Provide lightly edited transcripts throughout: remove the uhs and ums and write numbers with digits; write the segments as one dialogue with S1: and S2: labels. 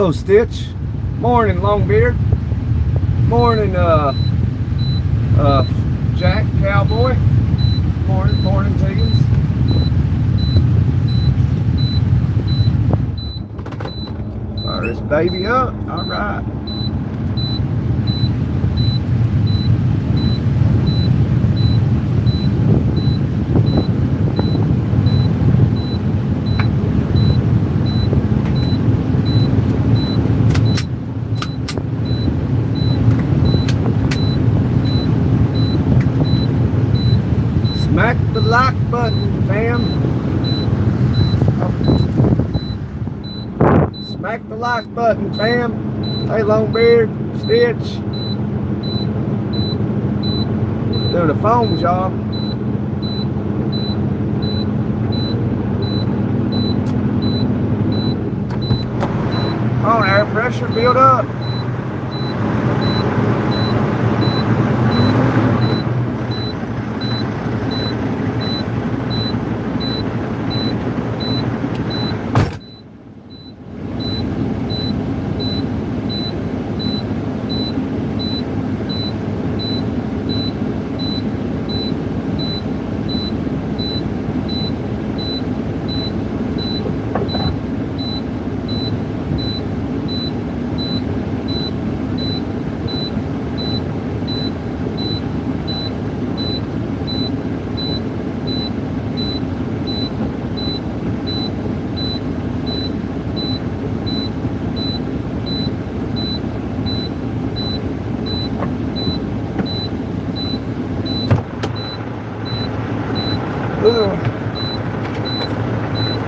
S1: Hello, Stitch. Morning, Longbeard. Morning, Jack, Cowboy. Morning, Tiggins. Fire this baby up. All right. Smack the like button, fam. Smack the like button, fam. Hey, Longbeard, Stitch. Doing a phone job. Come on, air pressure, build up.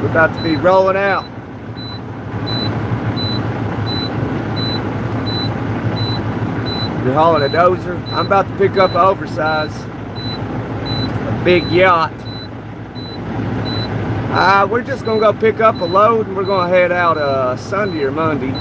S1: We're about to be rolling out. You're hauling a dozer. I'm about to pick up an Oversize, a big yacht. We're just gonna go pick up a load and we're gonna head out Sunday or Monday.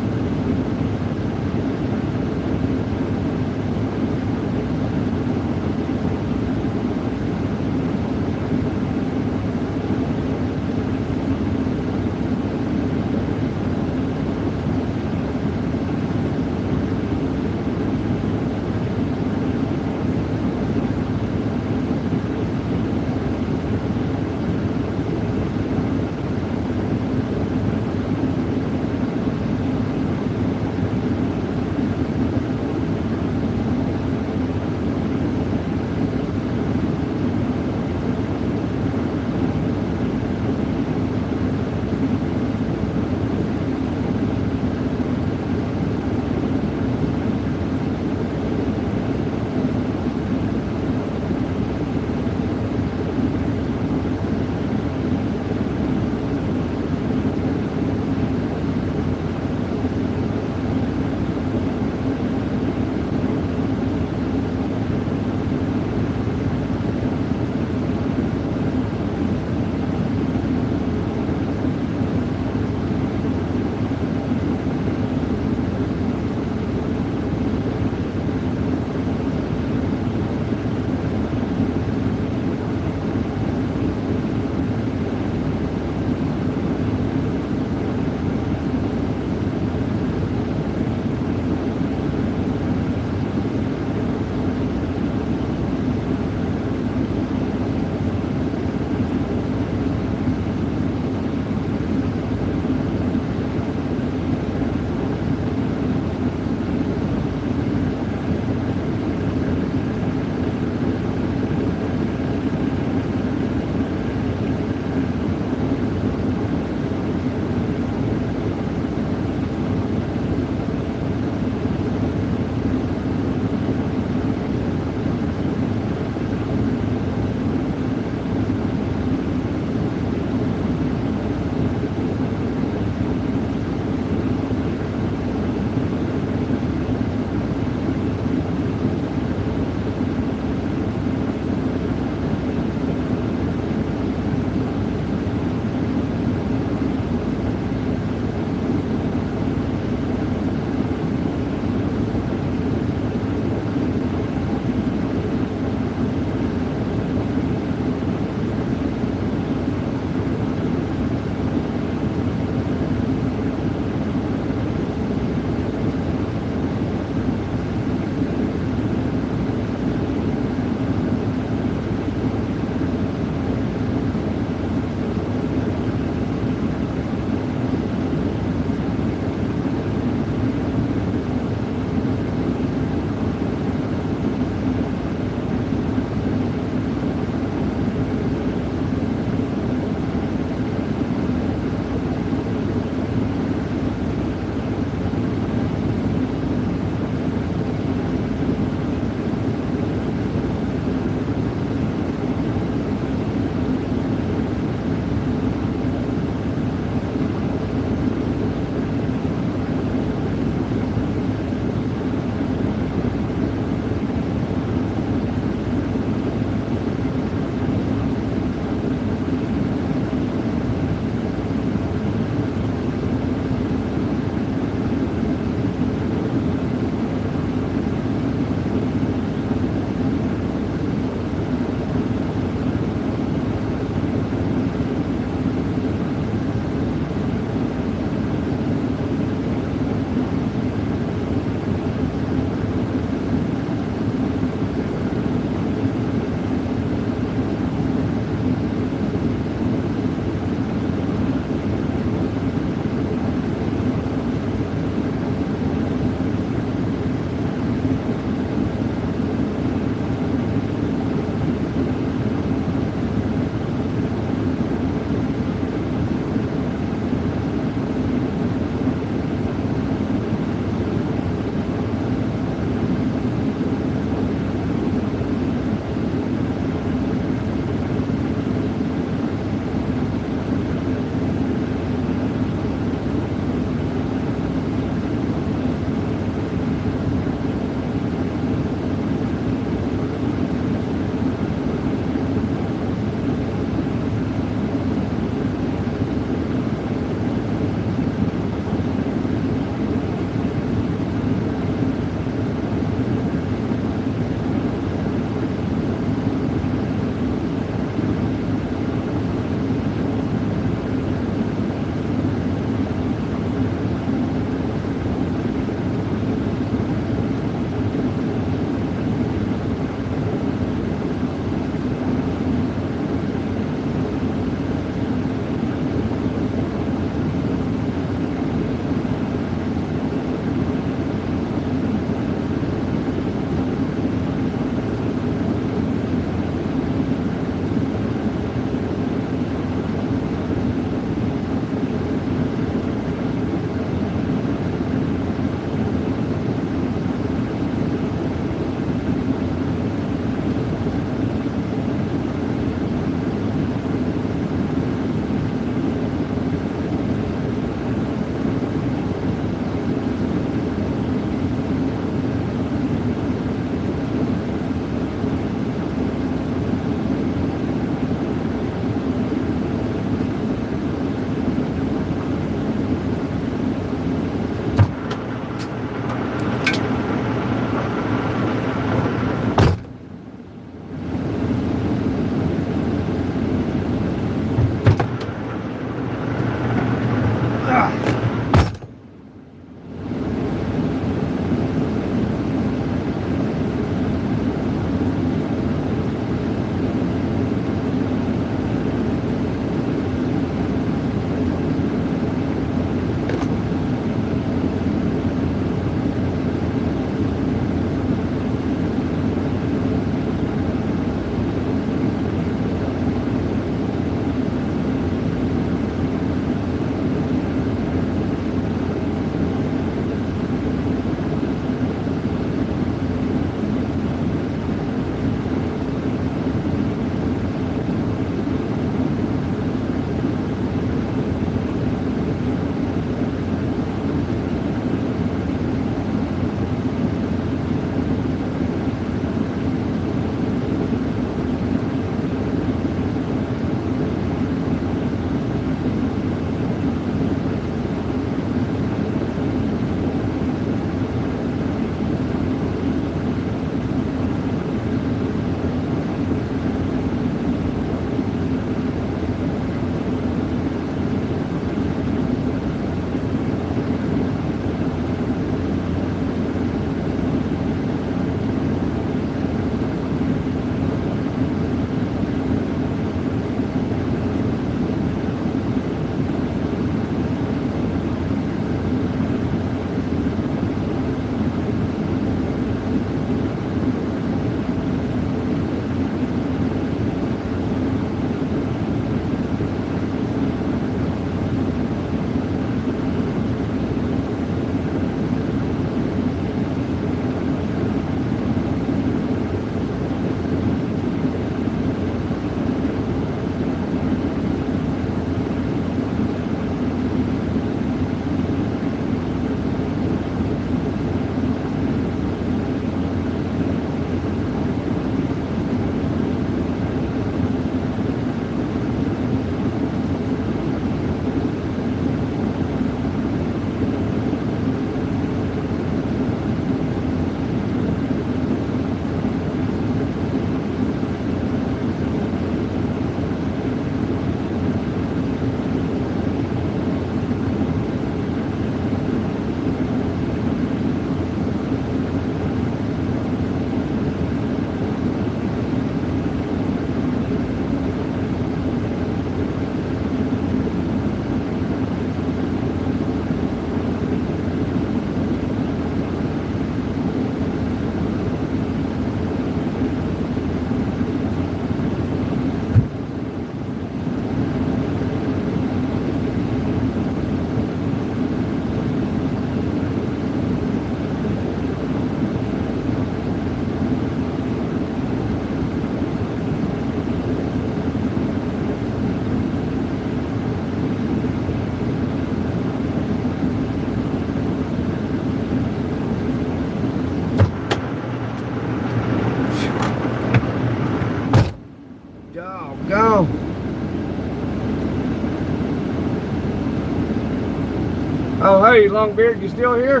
S1: Oh, hey, Longbeard, you still here?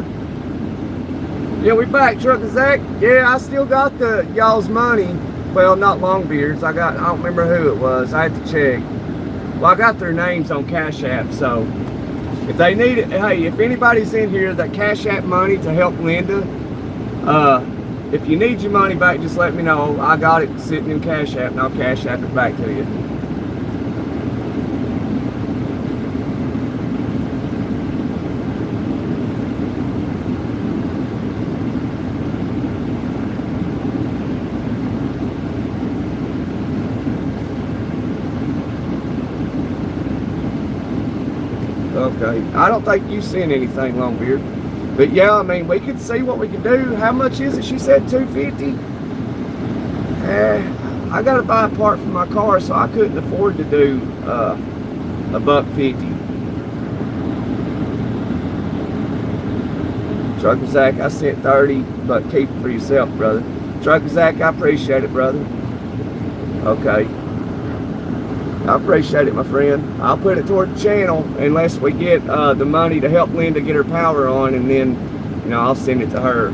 S1: Yeah, we back, Trucker Zach. Yeah, I still got the y'all's money. Well, not Longbeards. I don't remember who it was. I had to check. Well, I got their names on Cash App, so if they need it, hey, if anybody's in here that Cash App money to help Linda, if you need your money back, just let me know. I got it sitting in Cash App, and I'll Cash App it back to you. Okay, I don't think you've seen anything, Longbeard. But yeah, I mean, we could see what we can do. How much is it? She said $250. I got to buy a part for my car, so I couldn't afford to do $150. Trucker Zach, I sent 30, but keep it for yourself, brother. Trucker Zach, I appreciate it, brother. Okay. I appreciate it, my friend. I'll put it toward the channel unless we get the money to help Linda get her power on, and then, you know, I'll send it to her.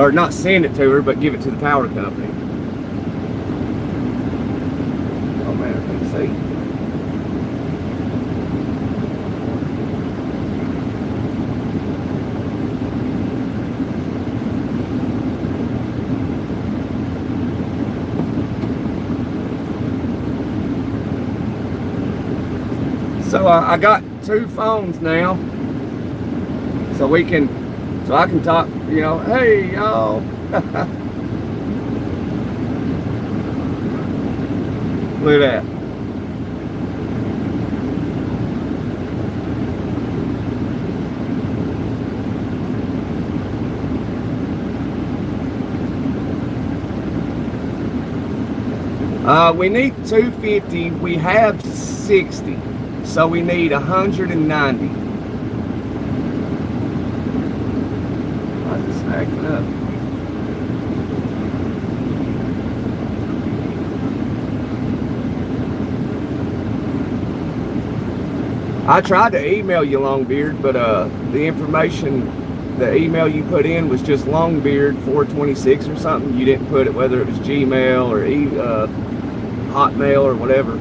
S1: Or not send it to her, but give it to the power company. Oh man, I can't see. So I got 2 phones now, so I can talk, you know, hey y'all. Look at that. We need 250. We have 60. So we need 190. Why is this acting up? I tried to email you, Longbeard, but the information, the email you put in was just Longbeard426 or something. You didn't put it whether it was Gmail or Hotmail or whatever.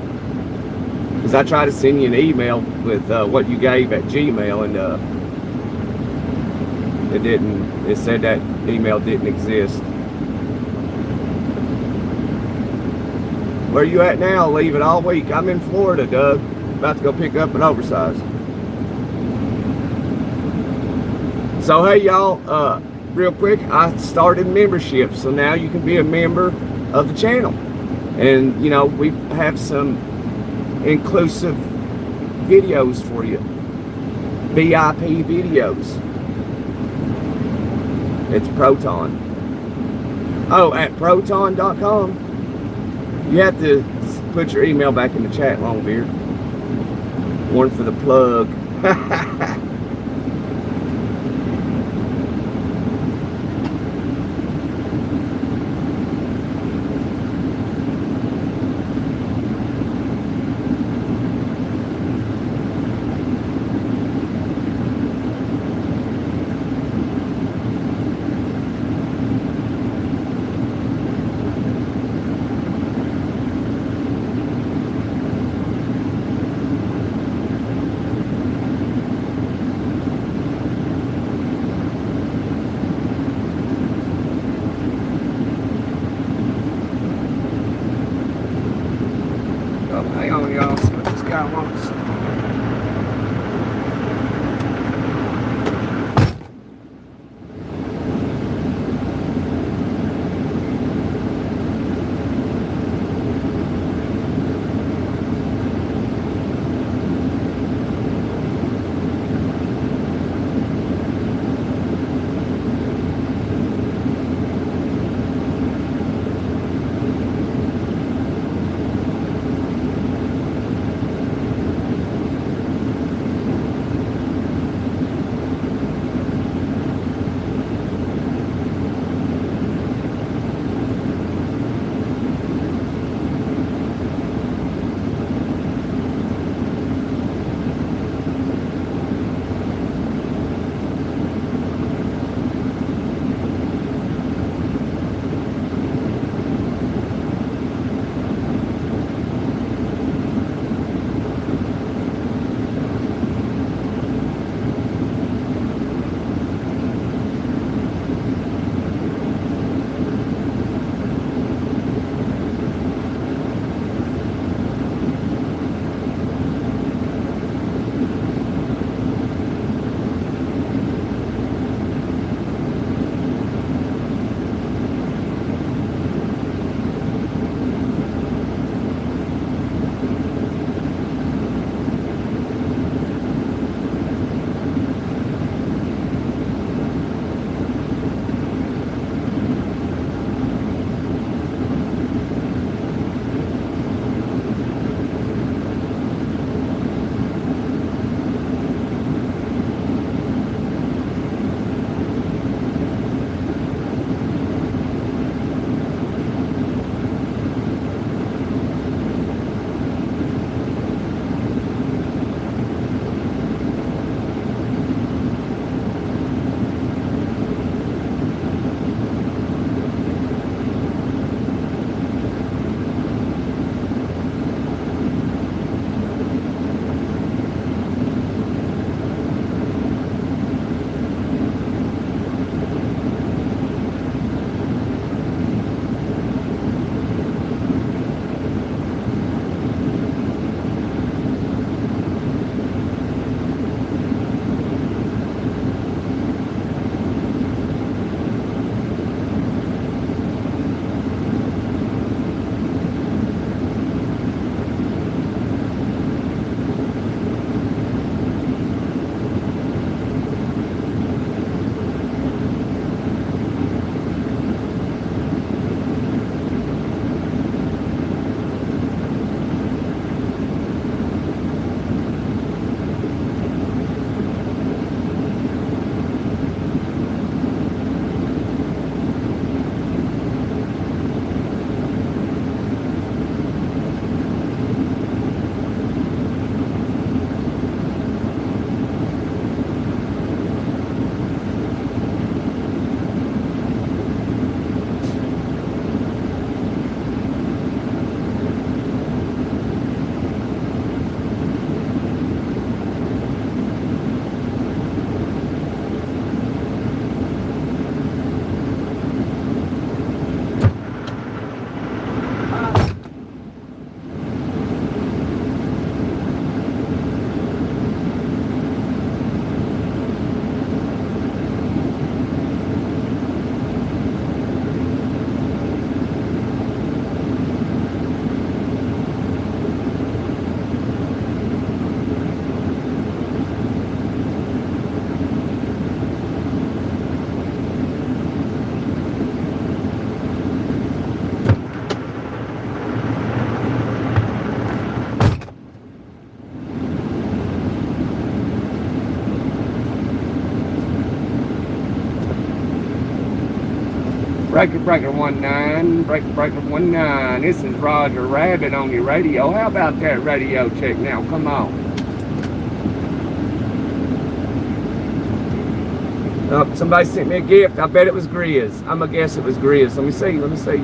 S1: Because I tried to send you an email with what you gave at Gmail, and it didn't. It said that email didn't exist. Where you at now? Leave it all week. I'm in Florida, Doug. About to go pick up an Oversize. So hey y'all, real quick, I started membership, so now you can be a member of the channel, and you know we have some inclusive videos for you, VIP videos. It's Proton. Oh, at proton.com. You have to put your email back in the chat, Longbeard. One for the plug. Breaker 19, Breaker 19. This is Roger Rabbit on your radio. How about that radio check now? Come on. Oh, somebody sent me a gift. I bet it was Grizz. I'm gonna guess it was Grizz. Let me see.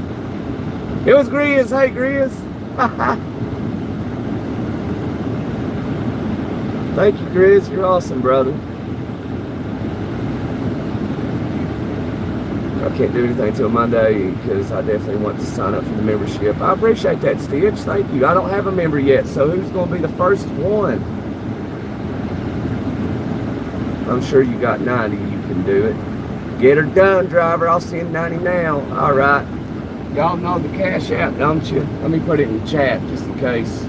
S1: It was Grizz. Hey, Grizz. Thank you, Grizz. You're awesome, brother. I can't do anything until Monday because I definitely want to sign up for the membership. I appreciate that, Stitch. Thank you. I don't have a member yet, so who's going to be the first one? I'm sure you got 90. You can do it. Get her done, driver. I'll send 90 now. All right. Y'all know the Cash App, don't you? Let me put it in the chat just in case.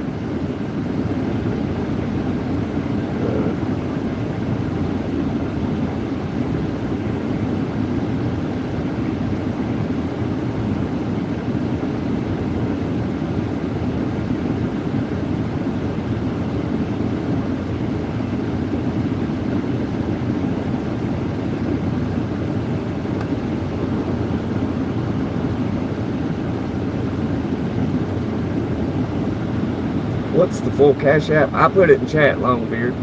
S1: What's the full Cash App? I put it in chat, Longbeard.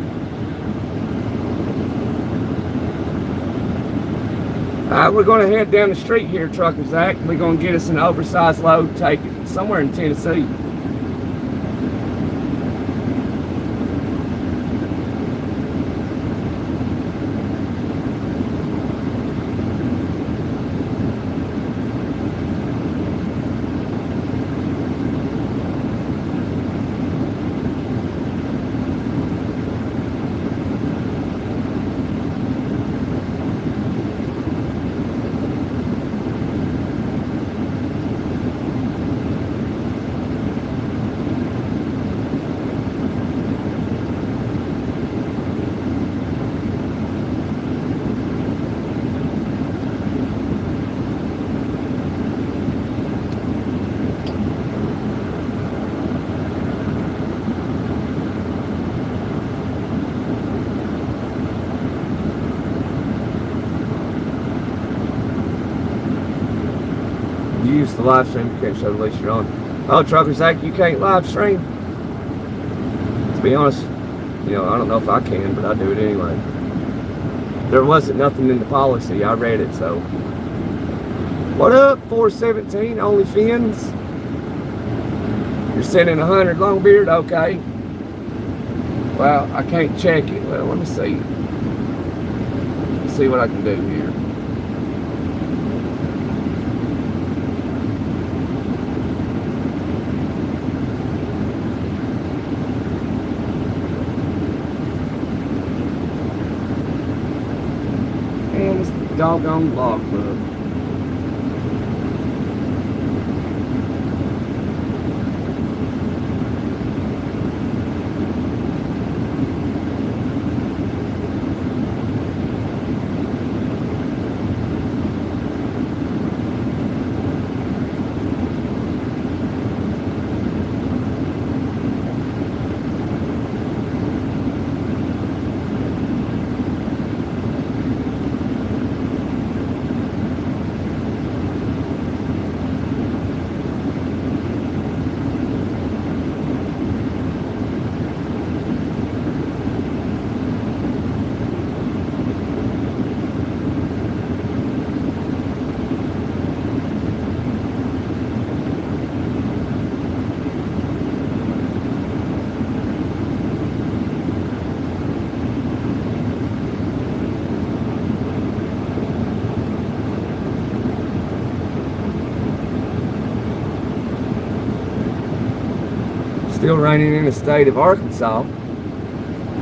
S1: We're going to head down the street here, Trucker Zach. We're going to get us an oversized load, take it somewhere in Tennessee. Use the live stream. You can't show the least you're on. Oh, Trucker Zach, you can't live stream. To be honest, you know, I don't know if I can, but I do it anyway. There wasn't nothing in the policy. I read it, so. What up, 417 OnlyFins? You're sending 100 Longbeard? Okay. Well, I can't check it. Well, let me see. Let's see what I can do here. Doggone blog club. Still raining in the state of Arkansas.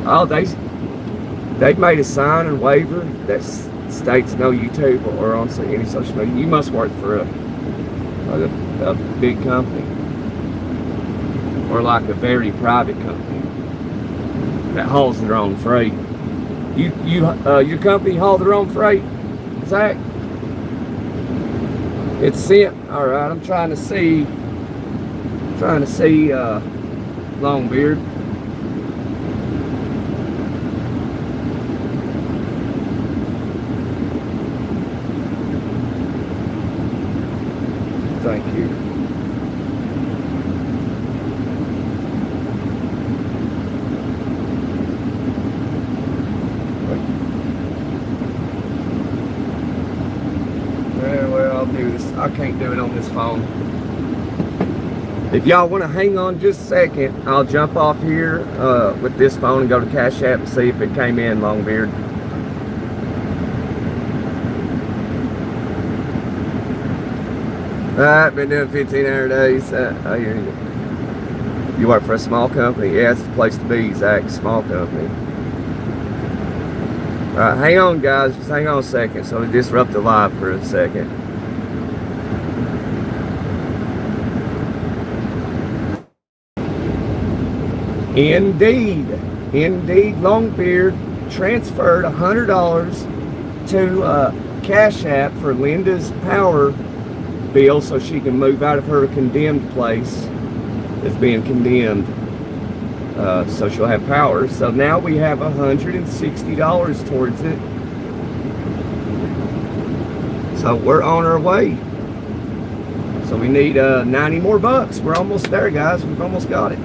S1: Oh, they've made a sign and waiver that states no YouTube or on any social media. You must work for a big company or like a very private company that hauls their own freight. Your company haul their own freight, Zach? It's sent. All right, I'm trying to see. Longbeard. I can't do it on this phone. If y'all want to hang on just a second, I'll jump off here with this phone and go to Cash App and see if it came in, Longbeard. I've been doing 15-hour days. I hear you. You work for a small company? Yeah, it's the place to be, Zach. Small company. Alright, hang on, guys. Just hang on a second. So we disrupt the live for a second. Indeed, Longbeard transferred $100 to Cash App for Linda's power bill so she can move out of her condemned place that's being condemned, so she'll have power. So now we have $160 towards it. So we're on our way. So we need 90 more bucks. We're almost there, guys. We've almost got it.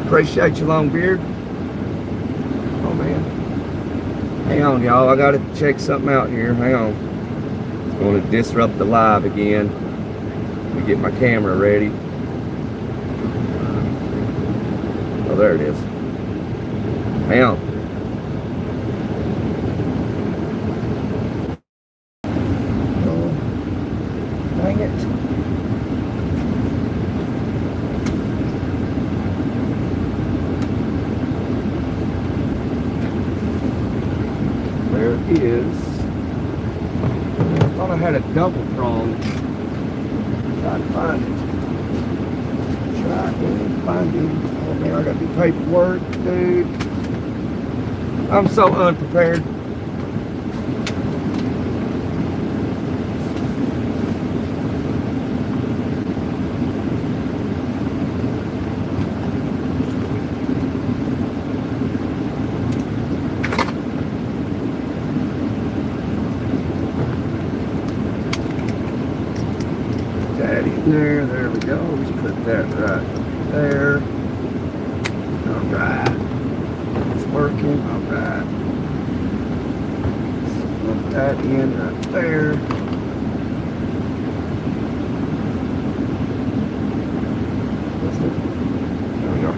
S1: Appreciate you, Longbeard. Oh man. Hang on, y'all. I gotta check something out here. Hang on. I'm gonna disrupt the live again. Let me get my camera ready. Oh, there it is. Hang on. Oh, dang it. There it is. I thought I had a double prong. Try to find it. Try to find it. Oh man, I gotta do paperwork, dude. I'm so unprepared. There we go. Just put that right there. All right. It's working. All right. Let's put that in right there. There we go.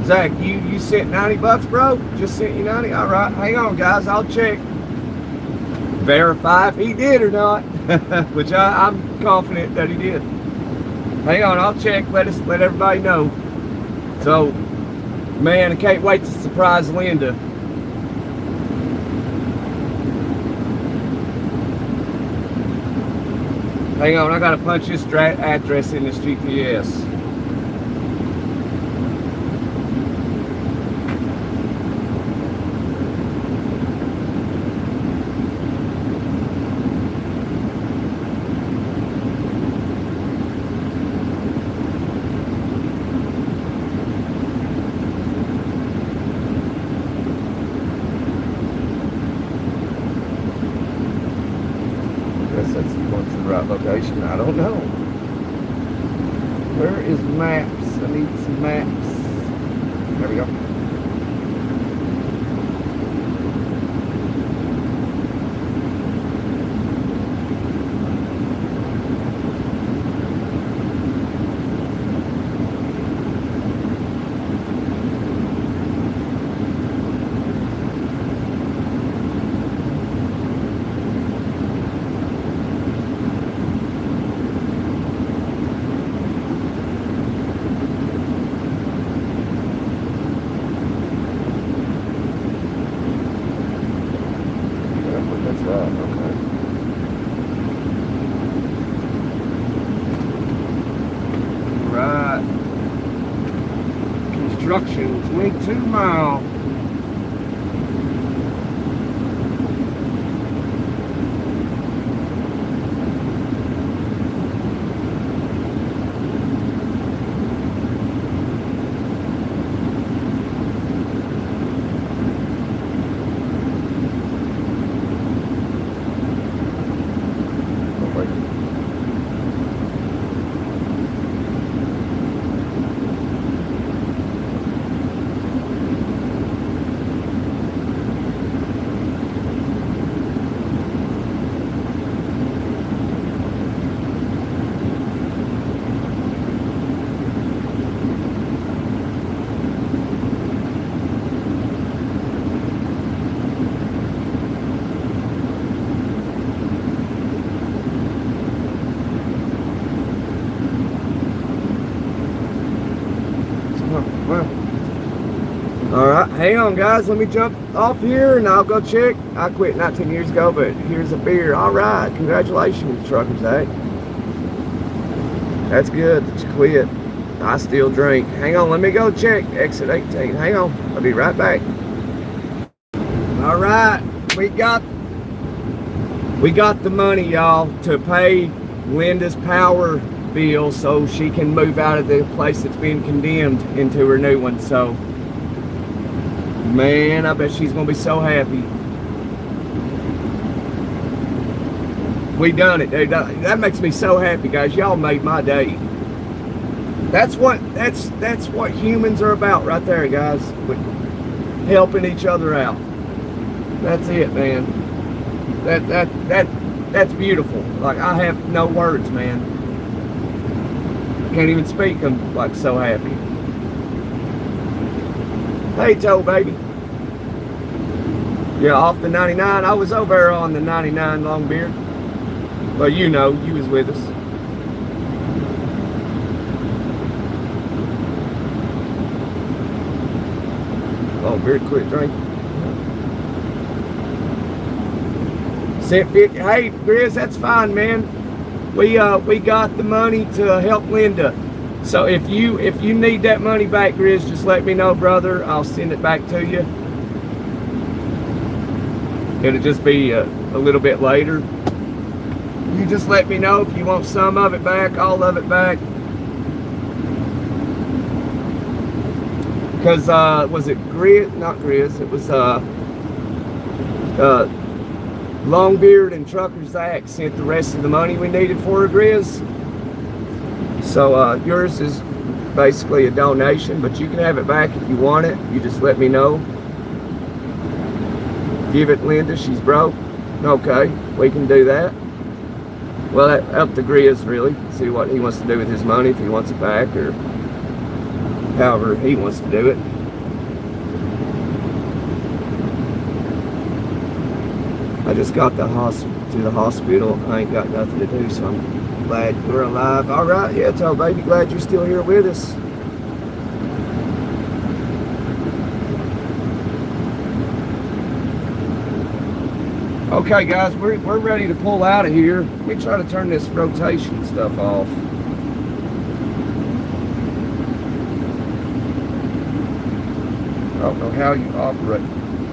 S1: Zach, you sent 90 bucks, bro? Just sent you 90? All right, hang on, guys. I'll check. Verify if he did or not, which I'm confident that he did. Hang on, I'll check. Let everybody know. So, man, I can't wait to surprise Linda. Hang on, I gotta punch this address in this GPS. What's the right location? I don't know. Where is maps? I need some maps. There we go. construction, 22 mile. Alright, hang on guys, let me jump off here and I'll go check. I quit 19 years ago, but here's a beer. Alright, congratulations, Truckers Act. That's good that you quit. I still drink. Hang on, let me go check. Exit 18. Hang on, I'll be right back. Alright, we got the money, y'all, to pay Linda's power bill so she can move out of the place that's being condemned into her new one. So man, I bet she's gonna be so happy. We done it, dude. That makes me so happy, guys. Y'all made my day. That's what humans are about right there, guys. With helping each other out. That's it, man. That's beautiful. Like, I have no words, man. Can't even speak. I'm like so happy. Hey, Toe, baby. Yeah, off the 99. I was over there on the 99 Longbeard. Well, you know, you was with us. Oh, very quick drink. Cent 50. Hey, Grizz, that's fine, man. We got the money to help Linda. So if you need that money back, Grizz, just let me know, brother. I'll send it back to you. It'll just be a little bit later. You just let me know if you want some of it back, all of it back. Because, was it Grizz? Not Grizz. It was Longbeard and Truckers Act sent the rest of the money we needed for her, Grizz. So yours is basically a donation, but you can have it back if you want it. You just let me know. Give it Linda, she's broke. Okay, we can do that. Well, that up to Grizz, really. See what he wants to do with his money, if he wants it back or however he wants to do it. I just got to the hospital. I ain't got nothing to do, so I'm glad we're alive. All right, yeah, tell baby, glad you're still here with us. Okay, guys, we're ready to pull out of here. Let me try to turn this rotation stuff off. I don't know how you operate.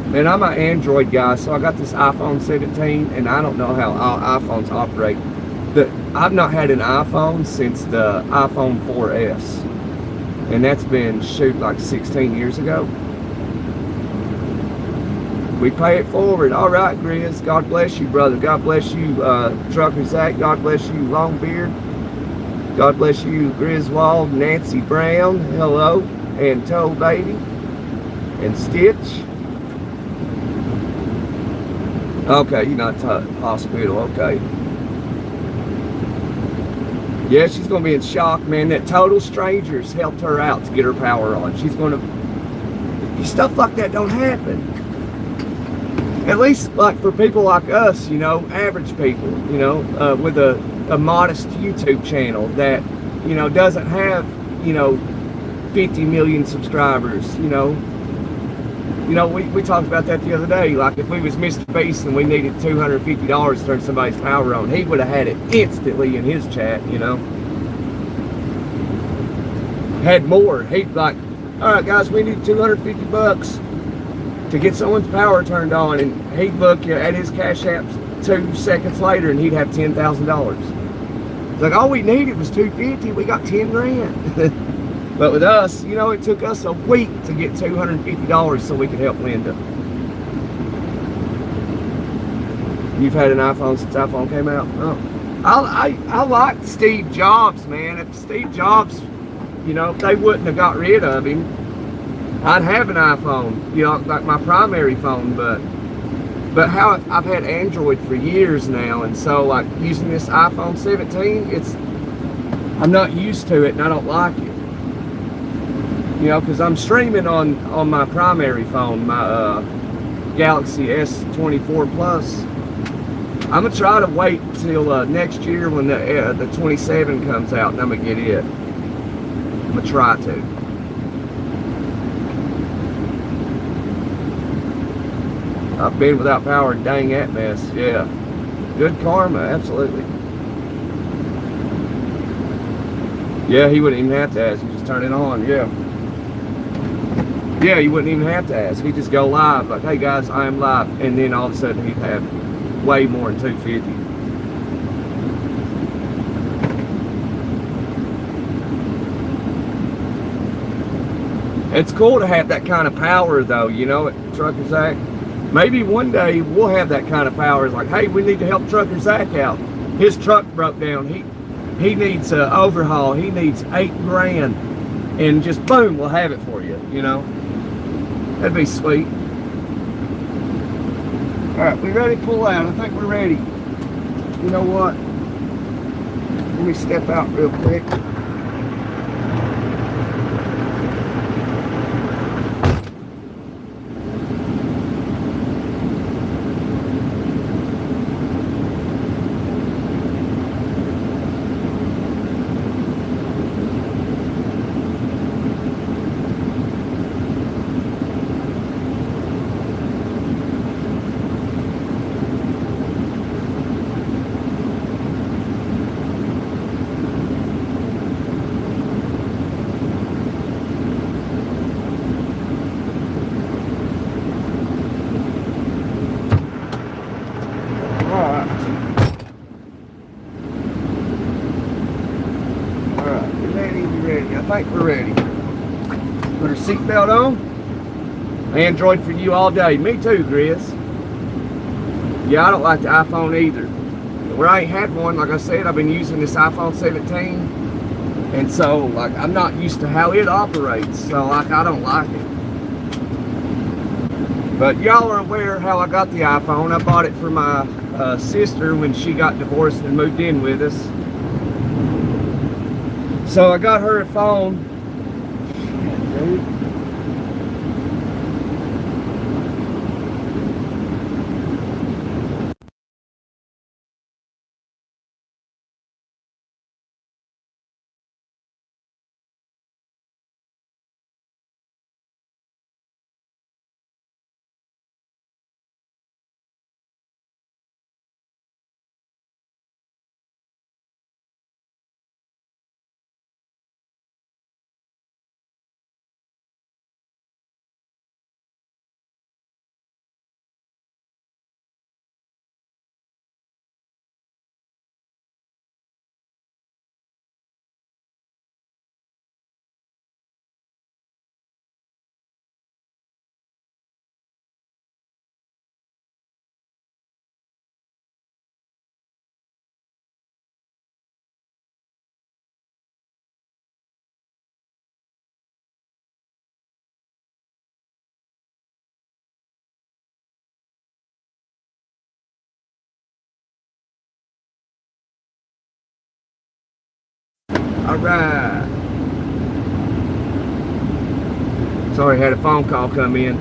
S1: Man, I'm an Android guy, so I got this iPhone 17, and I don't know how all iPhones operate. I've not had an iPhone since the iPhone 4S, and that's been, shoot, like 16 years ago. We pay it forward. All right, Grizz. God bless you, brother. God bless you, Truckers Act. God bless you, Longbeard. God bless you, Griswold, Nancy Brown. Hello. And Toe Baby. And Stitch. Okay, you're not hospital. Okay. Yeah, she's going to be in shock, man. That total strangers helped her out to get her power on. She's going to... Stuff like that don't happen. At least, like, for people like us, you know, average people, you know, with a modest YouTube channel that, you know, doesn't have, you know, 50 million subscribers, you know. You know, we talked about that the other day. Like, if we was Mr. Beast and we needed $250 to turn somebody's power on, he would have had it instantly in his chat, you know. Had more. He'd, like, All right, guys, we need 250 bucks to get someone's power turned on, and he'd look at his Cash App 2 seconds later, and he'd have $10,000. Like, all we needed was 250. We got 10 grand. But with us, you know, it took us a week to get $250 so we could help Linda. You've had an iPhone since iPhone came out? Oh. I like Steve Jobs, man. If Steve Jobs, you know, if they wouldn't have got rid of him, I'd have an iPhone, you know, like my primary phone. But how I've had Android for years now, and so like using this iPhone 17, I'm not used to it, and I don't like it. You know, because I'm streaming on my primary phone, my Galaxy S24 Plus. I'm gonna try to wait till next year when the 27 comes out, and I'm gonna get it. I'm gonna try to. I've been without power, dang that mess. Yeah, good karma, absolutely. Yeah, he wouldn't even have to ask. He just turn it on. Yeah. Yeah, you wouldn't even have to ask. He'd just go live, like, hey guys, I am live, and then all of a sudden he'd have way more than 250. It's cool to have that kind of power, though, you know, at Trucker Zach. Maybe one day we'll have that kind of power. It's like, hey, we need to help Trucker Zach out. His truck broke down. He needs an overhaul. He needs 8 grand, and just boom, we'll have it for you. You know, that'd be sweet. All right, we ready to pull out? I think we're ready. You know what? Let me step out real quick. I think we're ready. Put our seatbelt on. Android for you all day. Me too, Chris. Yeah, I don't like the iPhone either. Where I ain't had one, like I said, I've been using this iPhone 17. And so, like, I'm not used to how it operates. So, like, I don't like it. But y'all are aware how I got the iPhone. I bought it for my sister when she got divorced and moved in with us. So I got her a phone. Shit, dude. All right. Sorry, I had a phone call come in.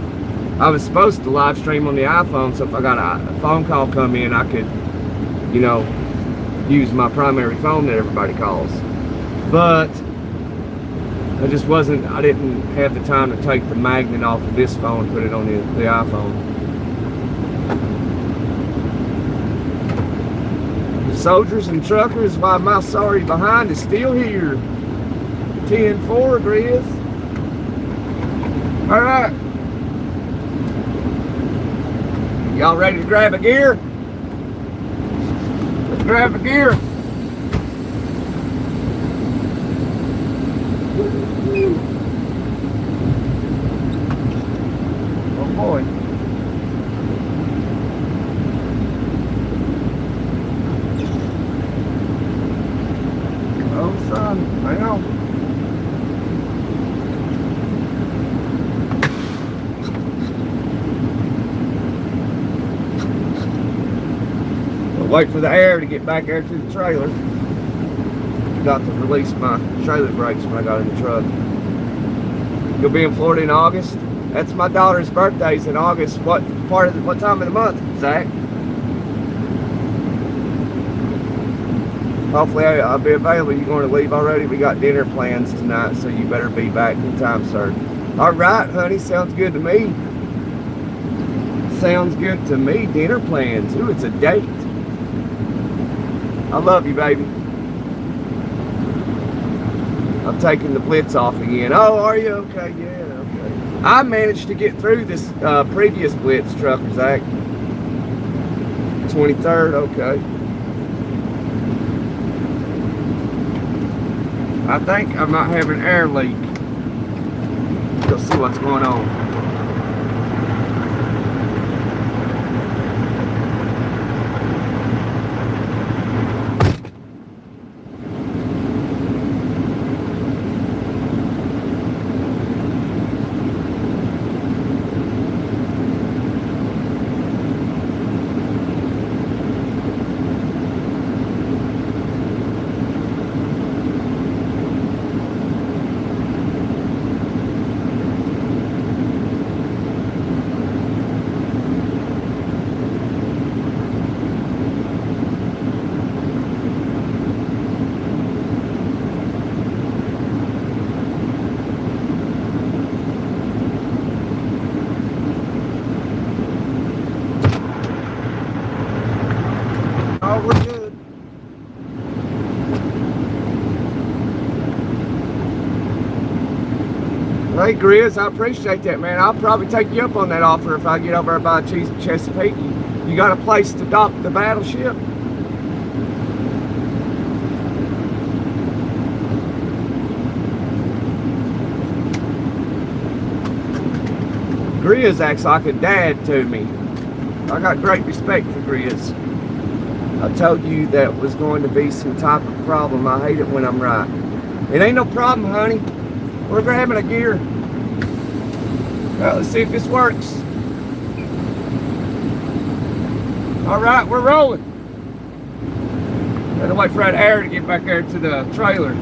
S1: I was supposed to live stream on the iPhone, so if I got a phone call come in, I could, you know, use my primary phone that everybody calls. But I didn't have the time to take the magnet off of this phone and put it on the iPhone. The soldiers and truckers, why my sorry behind is still here. 10-4, Grizz. All right. Y'all ready to grab a gear? Let's grab a gear. Oh boy. Oh son, hang on. We'll wait for the air to get back there to the trailer. Got to release my trailer brakes when I got in the truck. You'll be in Florida in August. That's my daughter's birthday's in August. What time of the month, Zach? Hopefully I'll be available. You're going to leave already? We got dinner plans tonight, so you better be back in time, sir. All right, honey. Sounds good to me. Sounds good to me. Dinner plans. Ooh, it's a date. I love you, baby. I'm taking the blitz off again. Oh, are you? Okay, yeah, okay. I managed to get through this previous blitz, Trucker Zach. 23rd, okay. I think I might have an air leak. Let's see what's going on. Oh, we're good. Hey, Grizz, I appreciate that, man. I'll probably take you up on that offer if I get over there by Chesapeake. You got a place to dock the battleship? Grizz acts like a dad to me. I got great respect for Grizz. I told you that was going to be some type of problem. I hate it when I'm right. It ain't no problem, honey. We're grabbing a gear. Let's see if this works. All right, we're rolling. Gotta wait for that air to get back there to the trailer.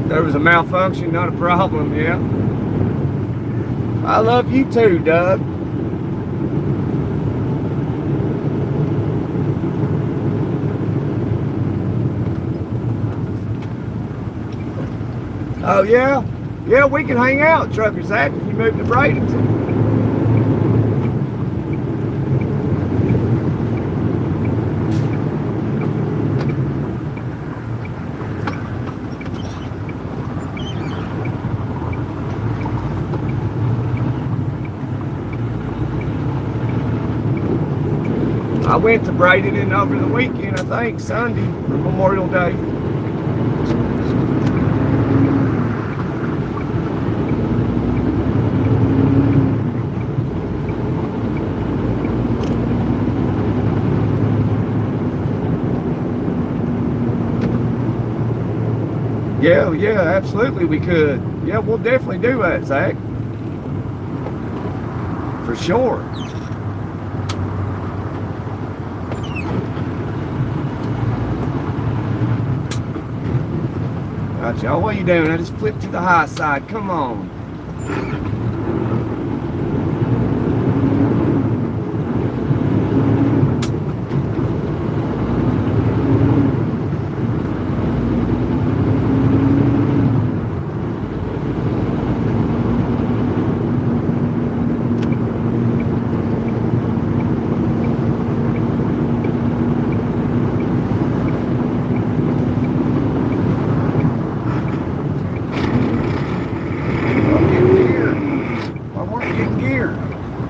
S1: There was a malfunction, not a problem, yeah. I love you too, Doug. Oh, yeah? Yeah, we can hang out, Trucker Zach, if you move to Bradenton. I went to Bradenton over the weekend, I think, Sunday, for Memorial Day. Yeah, yeah, absolutely we could. Yeah, we'll definitely do that, Zach. For sure. Gotcha. Oh, what are you doing? I just flipped to the high side. Come on.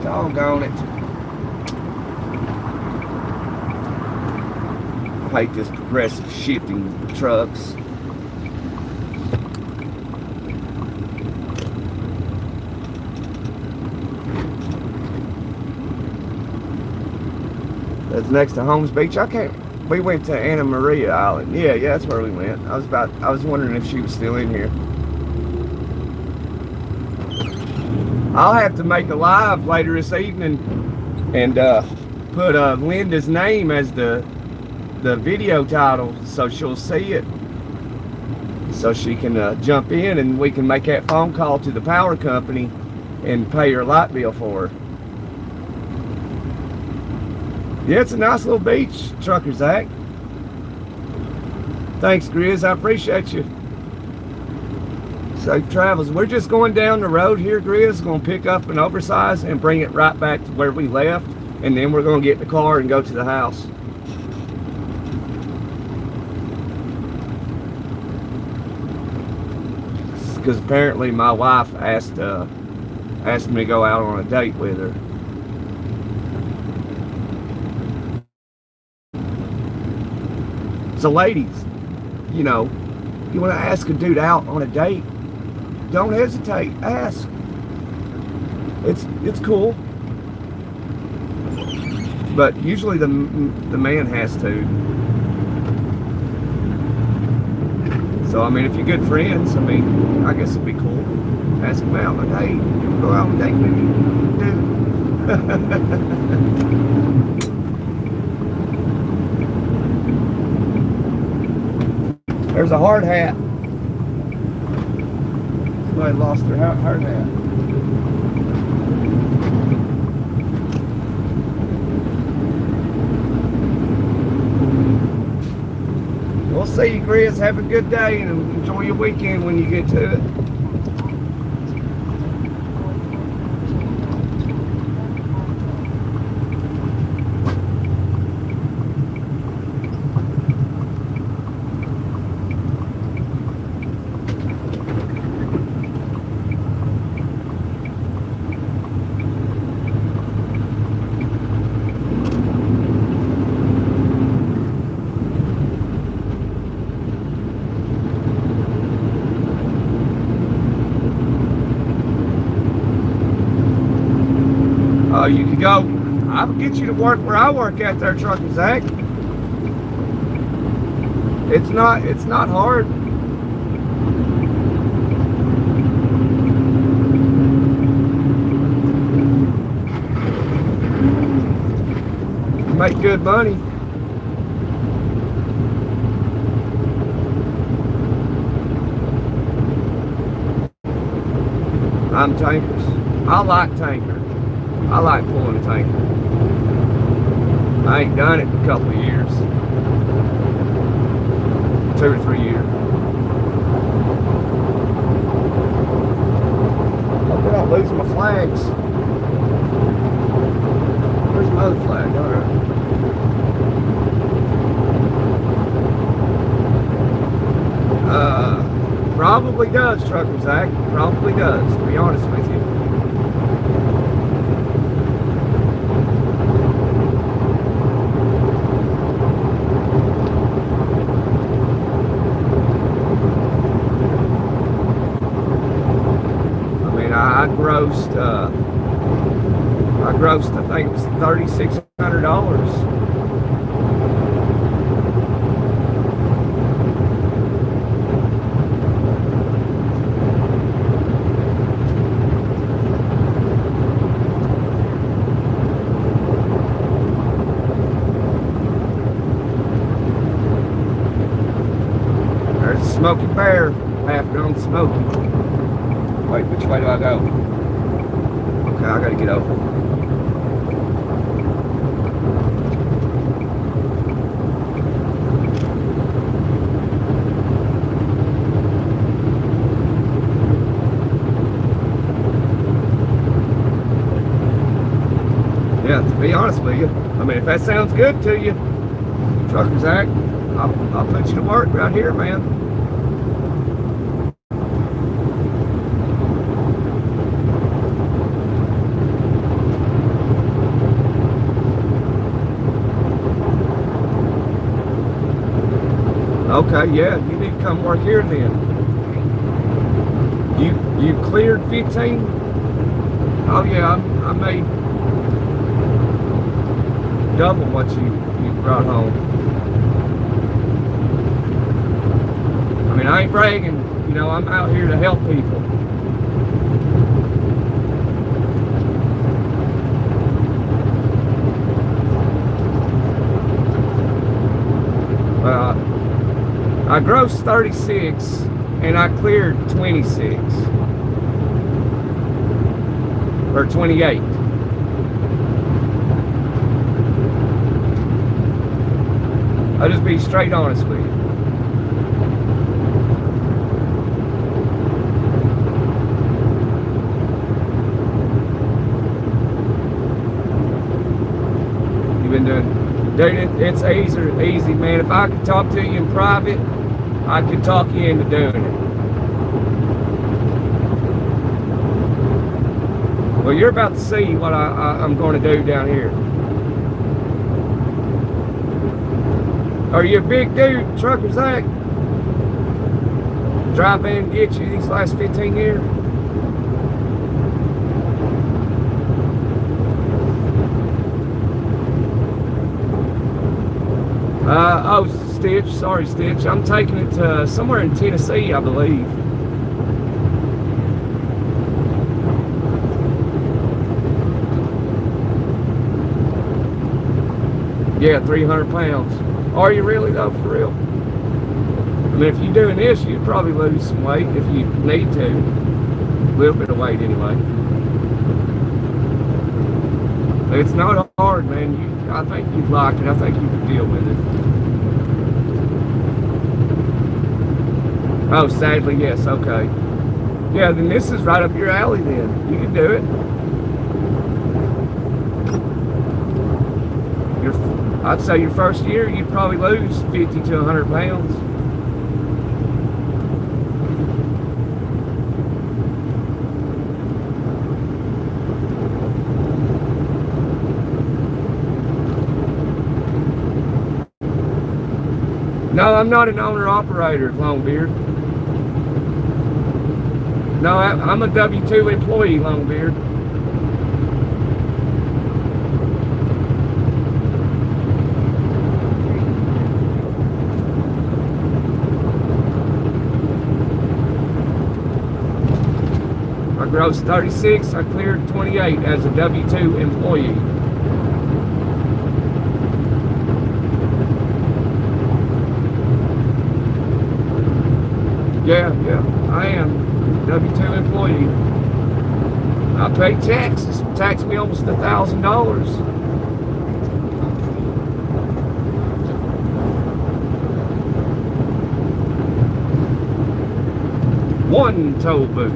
S1: Doggone it. I hate this progressive shifting trucks. That's next to Holmes Beach. We went to Anna Maria Island. Yeah, that's where we went. I was wondering if she was still in here. I'll have to make a live later this evening and put Linda's name as the video title so she'll see it, so she can jump in and we can make that phone call to the power company and pay her light bill for her. Yeah, it's a nice little beach, Trucker Zach. Thanks, Grizz. I appreciate you. Safe travels. We're just going down the road here, Grizz. Going to pick up an Oversize and bring it right back to where we left, and then we're going to get in the car and go to the house. Because apparently my wife asked me to go out on a date with her. So ladies, you know, you want to ask a dude out on a date, don't hesitate, ask. It's cool, but usually the man has to. So I mean, if you're good friends, I mean, I guess it'd be cool. Ask him out, like, hey, you want to go out on a date with me? Dude. There's a hard hat. Somebody lost their hard hat. We'll see you, Chris. Have a good day and enjoy your weekend when you get to it. You can go. I'll get you to work where I work at there, Trucker Zach. It's not hard. You make good money. I'm tankers. I like tankers. I like pulling a tanker. I ain't done it in a couple of years. 2 or 3 years. Hope I don't lose my flags. Where's my other flag? Alright. Probably does, Trucker Zach. Probably does, to be honest with you. I grossed, I think it was $3,600. Smoky Bear, half grown Smoky. Wait, which way do I go? Okay, I gotta get over. Yeah, to be honest with you, I mean, if that sounds good to you, Trucker Zach, I'll put you to work right here, man. Okay, yeah, you need to come work here then. You cleared 15? Oh yeah, I made double what you brought home. I mean, I ain't bragging, you know, I'm out here to help people. I grossed 36 and I cleared 26 or 28. I'll just be straight honest with you. You've been doing, dude, it's easy, man. If I could talk to you in private, I could talk you into doing it. Well, you're about to see what I'm going to do down here. Are you a big dude, Trucker Zach? Drive in and get you these last 15 years? Oh, Stitch, sorry, Stitch. I'm taking it to somewhere in Tennessee, I believe. Yeah, 300 pounds. Are you really, though, for real? I mean, if you're doing this, you'd probably lose some weight if you need to. A little bit of weight, anyway. It's not hard, man. I think you'd like it. I think you could deal with it. Oh, sadly, yes. Okay. Yeah, then this is right up your alley, then. You can do it. I'd say your first year, you'd probably lose 50 to 100 pounds. No, I'm not an owner-operator, Longbeard. No, I'm a W-2 employee, Longbeard. I grossed 36, I cleared 28 as a W-2 employee. Yeah, I am. W-2 employee. I pay taxes. Tax me almost $1,000. One toll booth.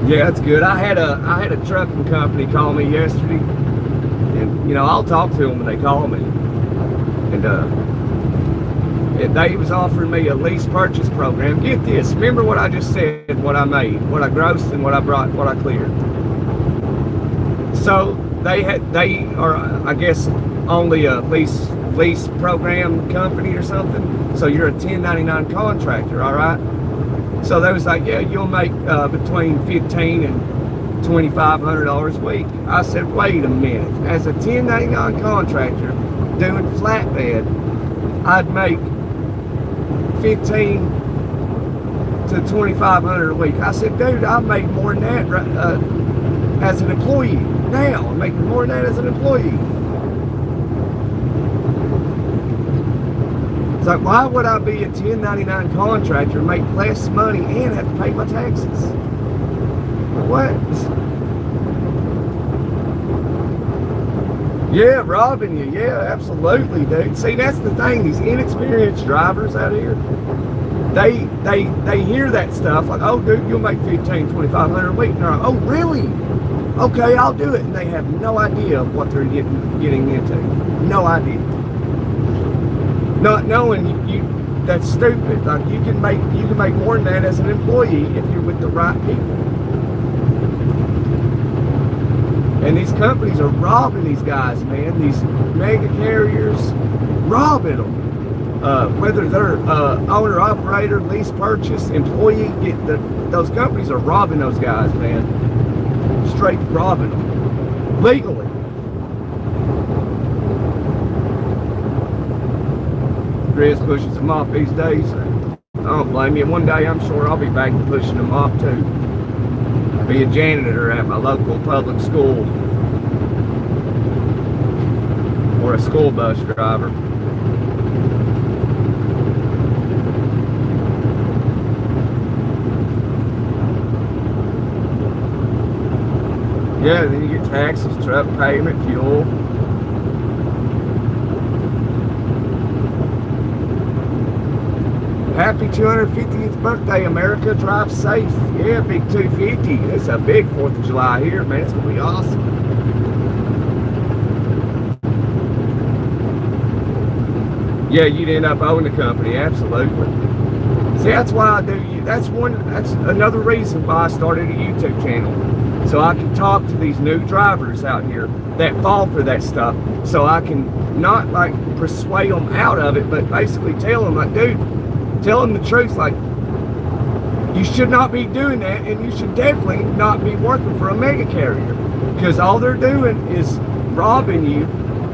S1: Yeah, that's good. I had a trucking company call me yesterday, and you know, I'll talk to them when they call me. And they was offering me a lease purchase program. Get this, remember what I just said, what I made, what I grossed and what I brought, what I cleared. So they are, I guess, only a lease program company or something. So you're a 1099 contractor, all right? So they was like, yeah, you'll make between $1,500 and $2,500 a week. I said, wait a minute. As a 1099 contractor doing flatbed, I'd make $1,500 to $2,500 a week. I said, dude, I make more than that as an employee. Now I'm making more than that as an employee. It's like, why would I be a 1099 contractor, make less money, and have to pay my taxes? What? Yeah, robbing you. Yeah, absolutely, dude. See, that's the thing. These inexperienced drivers out here, they hear that stuff like, oh, dude, you'll make $1,500-$2,500 a week. And they're like, oh, really? Okay, I'll do it. And they have no idea of what they're getting into. No idea. Not knowing that's stupid. Like you can make more than that as an employee if you're with the right people. And these companies are robbing these guys, man. These mega carriers, robbing them. Whether they're owner, operator, lease purchase, employee, those companies are robbing those guys, man. Straight robbing them. Legally. Chris pushes a mop these days. I don't blame you. One day I'm sure I'll be back to pushing a mop too. Be a janitor at my local public school. Or a school bus driver. Yeah, then you get taxes, truck payment, fuel. Happy 250th birthday, America. Drive safe. Yeah, big 250. It's a big 4th of July here, man. It's going to be awesome. Yeah, you'd end up owning the company. Absolutely. See, that's why I do. That's another reason why I started a YouTube channel. So I can talk to these new drivers out here that fall for that stuff. So I can not like persuade them out of it, but basically tell them like, dude, tell them the truth, like, you should not be doing that, and you should definitely not be working for a mega carrier, because all they're doing is robbing you,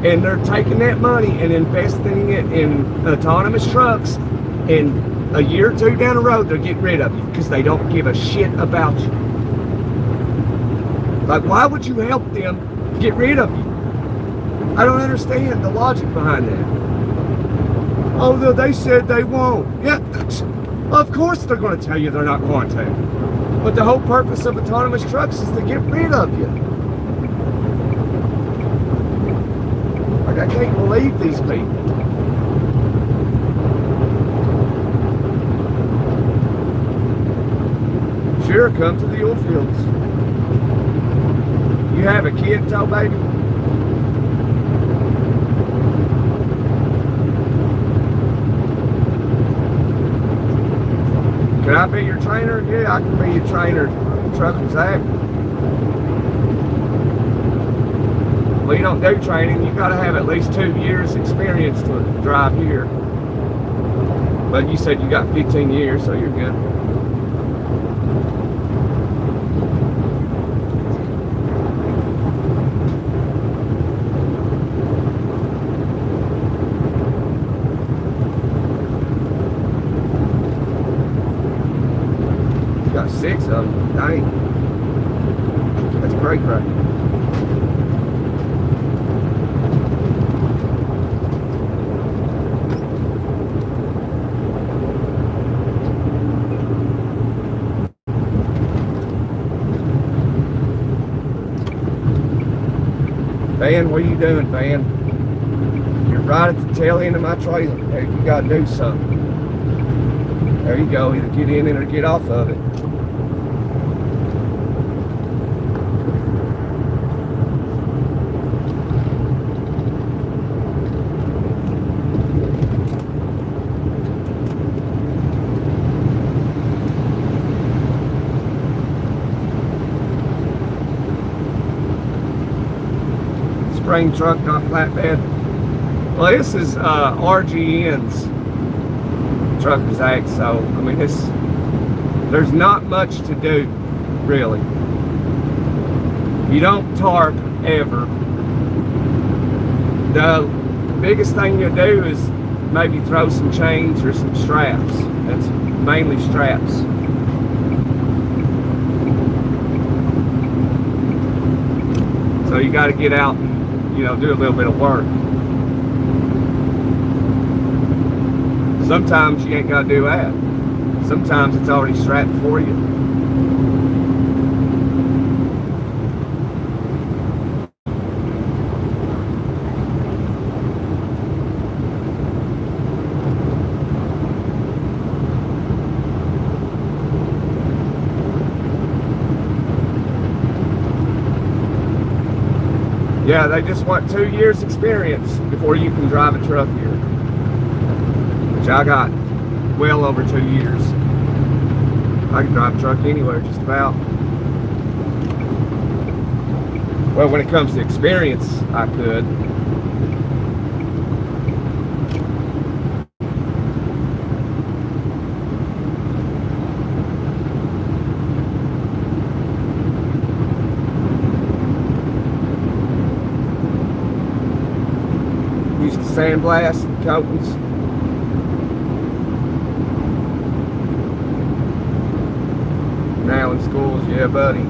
S1: and they're taking that money and investing it in autonomous trucks, and a year or two down the road, they're getting rid of you, because they don't give a shit about you. Like, why would you help them get rid of you? I don't understand the logic behind that. Oh, they said they won't. Yeah, of course they're going to tell you they're not going to. But the whole purpose of autonomous trucks is to get rid of you. Like, I can't believe these people. Sure, come to the oil fields. You have a kid, tell baby? Can I be your trainer? Yeah, I can be your trainer. Trucker Zach. Well, you don't do training. You got to have at least 2 years experience to drive here. But you said you got 15 years, so you're good. Got 6 of them. Dang. That's great, right? Van, what are you doing, Van? You're right at the tail end of my trailer. Hey, you gotta do something. There you go. Either get in it or get off of it. Spring truck, not flatbed. Well, this is RGN's Truckers Act, so I mean, there's not much to do, really. You don't tarp ever. The biggest thing you do is maybe throw some chains or some straps. That's mainly straps. So you got to get out and, you know, do a little bit of work. Sometimes you ain't got to do that. Sometimes it's already strapped for you. Yeah, they just want 2 years experience before you can drive a truck here. Which I got well over 2 years. I can drive a truck anywhere just about. Well, when it comes to experience, I could. Used to sandblast coatings. Now in schools, yeah, buddy.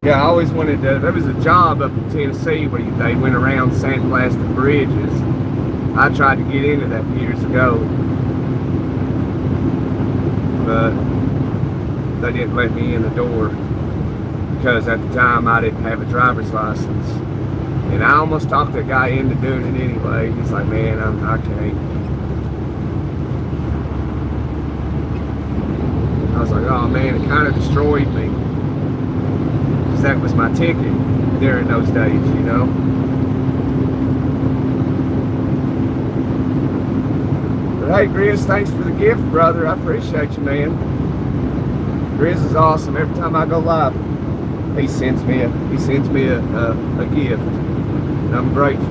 S1: Yeah, I always wanted to. There was a job up in Tennessee where they went around sandblasting bridges. I tried to get into that years ago, but they didn't let me in the door because at the time I didn't have a driver's license. And I almost talked that guy into doing it anyway. He's like, man, I can't. I was like, oh man, it kind of destroyed me. Because that was my ticket during those days, you know. But hey, Grizz, thanks for the gift, brother. I appreciate you, man. Grizz is awesome. Every time I go live, he sends me a gift. And I'm grateful.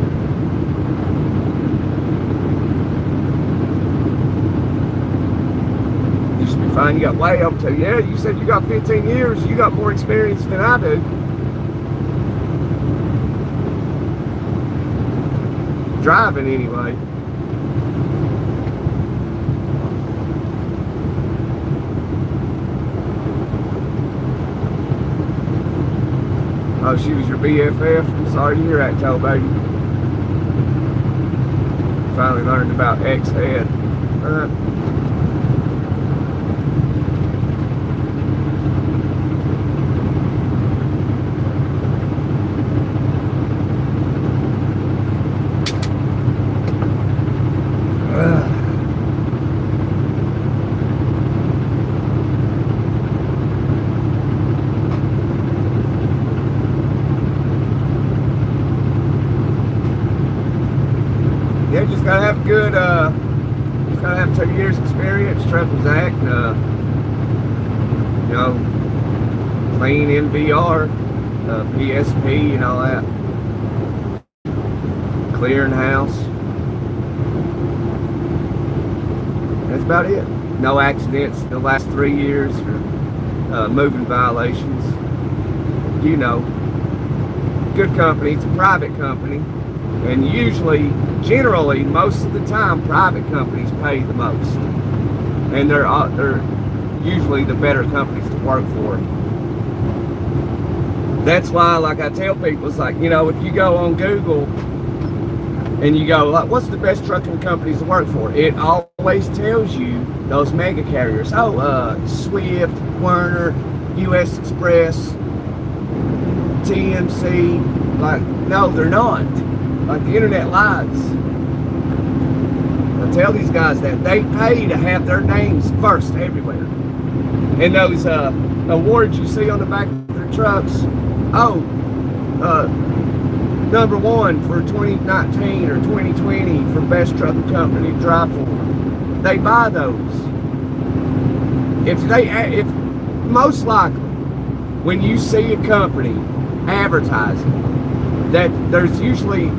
S1: You should be fine. You got way over to. Yeah, you said you got 15 years. You got more experience than I do. Driving anyway. Oh, she was your BFF? I'm sorry to hear that, Toe Baby. Finally learned about X-Head. Yeah, just gotta have good, just gotta have 2 years experience, trucking Zach, you know, clean NVR, PSP and all that, clearing house. That's about it. No accidents the last 3 years, or moving violations. You know, good company. It's a private company. And usually, generally, most of the time, private companies pay the most. And they're usually the better companies to work for. That's why, like I tell people, it's like, you know, if you go on Google and you go, like, what's the best trucking companies to work for? It always tells you those mega carriers. Oh, Swift, Werner, US Express, TMC. Like, no, they're not. Like, the internet lies. I tell these guys that they pay to have their names first everywhere. And those awards you see on the back of their trucks, number one for 2019 or 2020 for best trucking company to drive for. They buy those. If most likely, when you see a company advertising, that there's usually,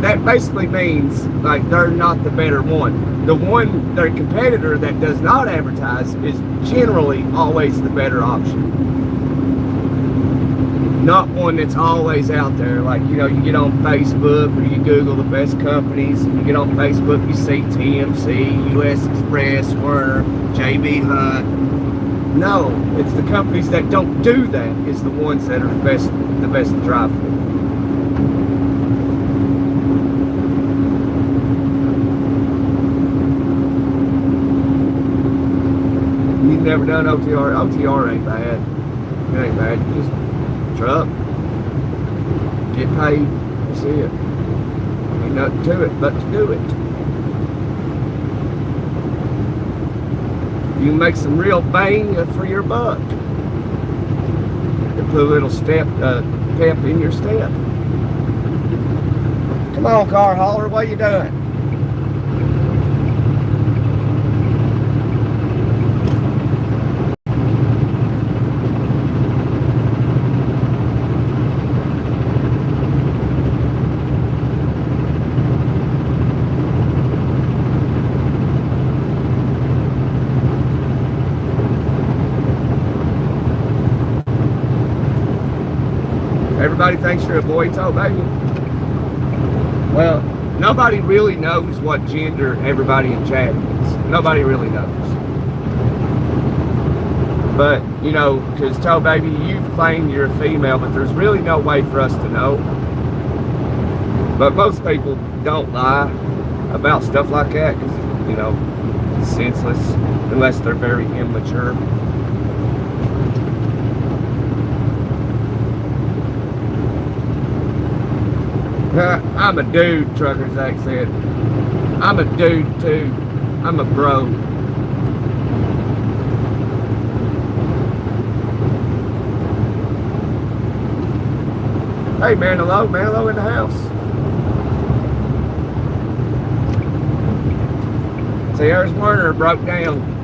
S1: that basically means like they're not the better one. Their competitor that does not advertise is generally always the better option. Not one that's always out there. Like, you know, you get on Facebook or you Google the best companies, and you get on Facebook, you see TMC, US Express, Werner, JB Hunt. No, it's the companies that don't do that is the ones that are the best to drive for. never done OTR. OTR ain't bad. It ain't bad. You just truck, get paid. That's it. Ain't nothing to it but to do it. You can make some real bang for your buck. You put a little pep in your step. Come on, car hauler, what you doing? Everybody thinks you're a boy tow baby. Well, nobody really knows what gender everybody in chat is. Nobody really knows. But, you know, because tow baby, you've claimed you're a female, but there's really no way for us to know. But most people don't lie about stuff like that because, you know, it's senseless unless they're very immature. I'm a dude, Trucker Zach said. I'm a dude too. I'm a bro. Hey, Manilow in the house. See, there's Werner broke down.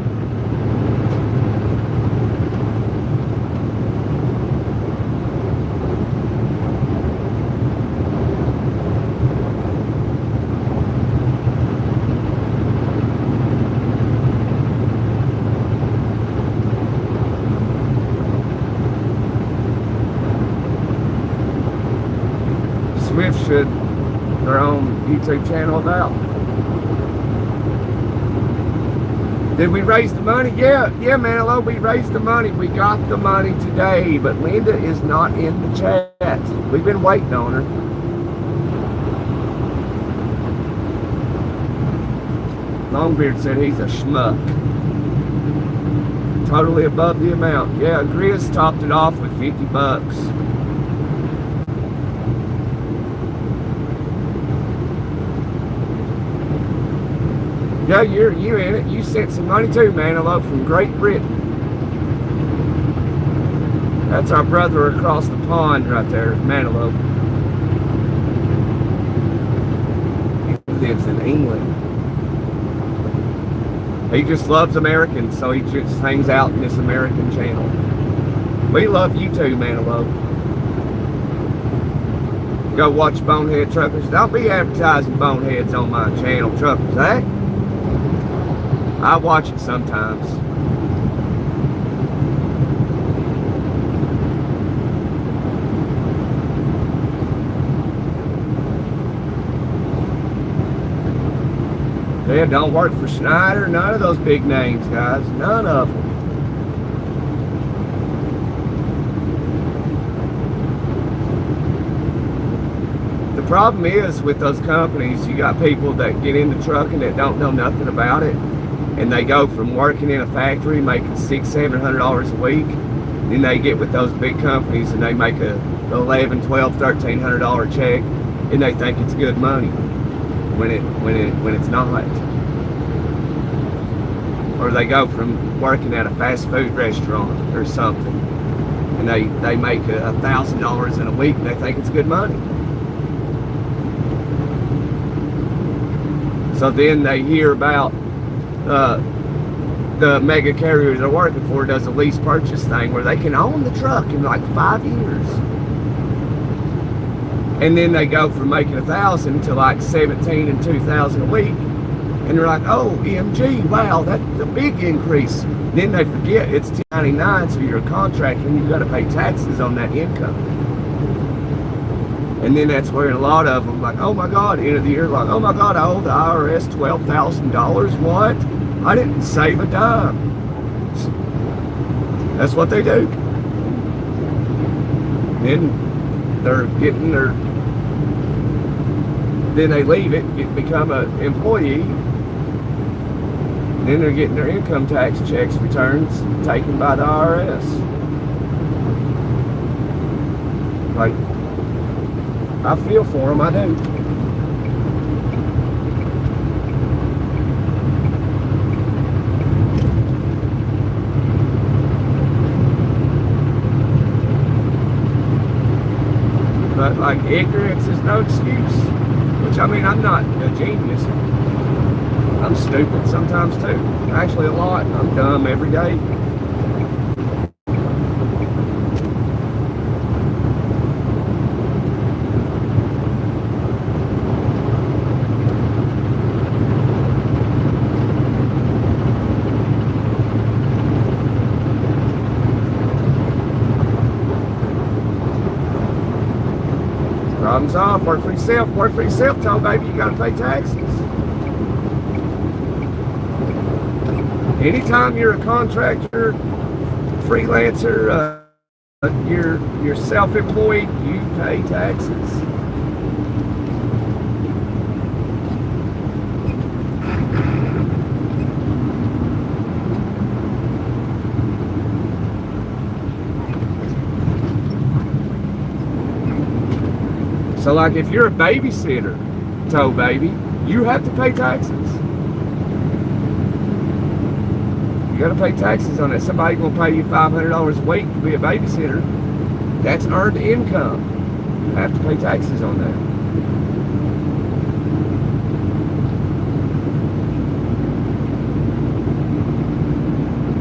S1: Swift should their own YouTube channel about. Did we raise the money? Yeah, Manilow, we raised the money. We got the money today, but Linda is not in the chat. We've been waiting on her. Longbeard said he's a schmuck. Totally above the amount. Yeah, Grizz topped it off with 50 bucks. Yeah, you're in it. You sent some money too, Manilow, from Great Britain. That's our brother across the pond right there, Manilow. He lives in England. He just loves Americans, so he just hangs out in this American channel. We love you too, Manilow. Go watch Bonehead Truckers. Don't be advertising boneheads on my channel, Truckers, eh? I watch it sometimes. Yeah, don't work for Schneider, none of those big names, guys. None of them. The problem is with those companies, you got people that get into trucking that don't know nothing about it. And they go from working in a factory making $600-700 a week, then they get with those big companies and they make a $1,100, $1,200, $1,300 check, and they think it's good money when it's not. Or they go from working at a fast food restaurant or something, and they make $1,000 in a week and they think it's good money. So then they hear about the mega carriers they're working for does a lease purchase thing where they can own the truck in like 5 years. And then they go from making $1,000 to like $17,000 and $2,000 a week. And they're like, oh, EMG, wow, that's a big increase. Then they forget it's 1099, so you're a contractor and you've got to pay taxes on that income. And then that's where a lot of them like, oh my God, end of the year, like, oh my God, I owe the IRS $12,000. What? I didn't save a dime. That's what they do. Then they're getting their, then they leave it, become an employee, Then they're getting their income tax checks returns taken by the IRS. Like, I feel for them, I do. But like, ignorance is no excuse. Which, I mean, I'm not a genius. I'm stupid sometimes too. Actually a lot. I'm dumb every day. Problems off. Work for yourself. Work for yourself. Tell baby you gotta pay taxes. Anytime you're a contractor, freelancer, you're self-employed, you pay taxes. So like if you're a babysitter, tow baby, you have to pay taxes. You got to pay taxes on that. Somebody gonna pay you $500 a week to be a babysitter. That's earned income. You have to pay taxes on that.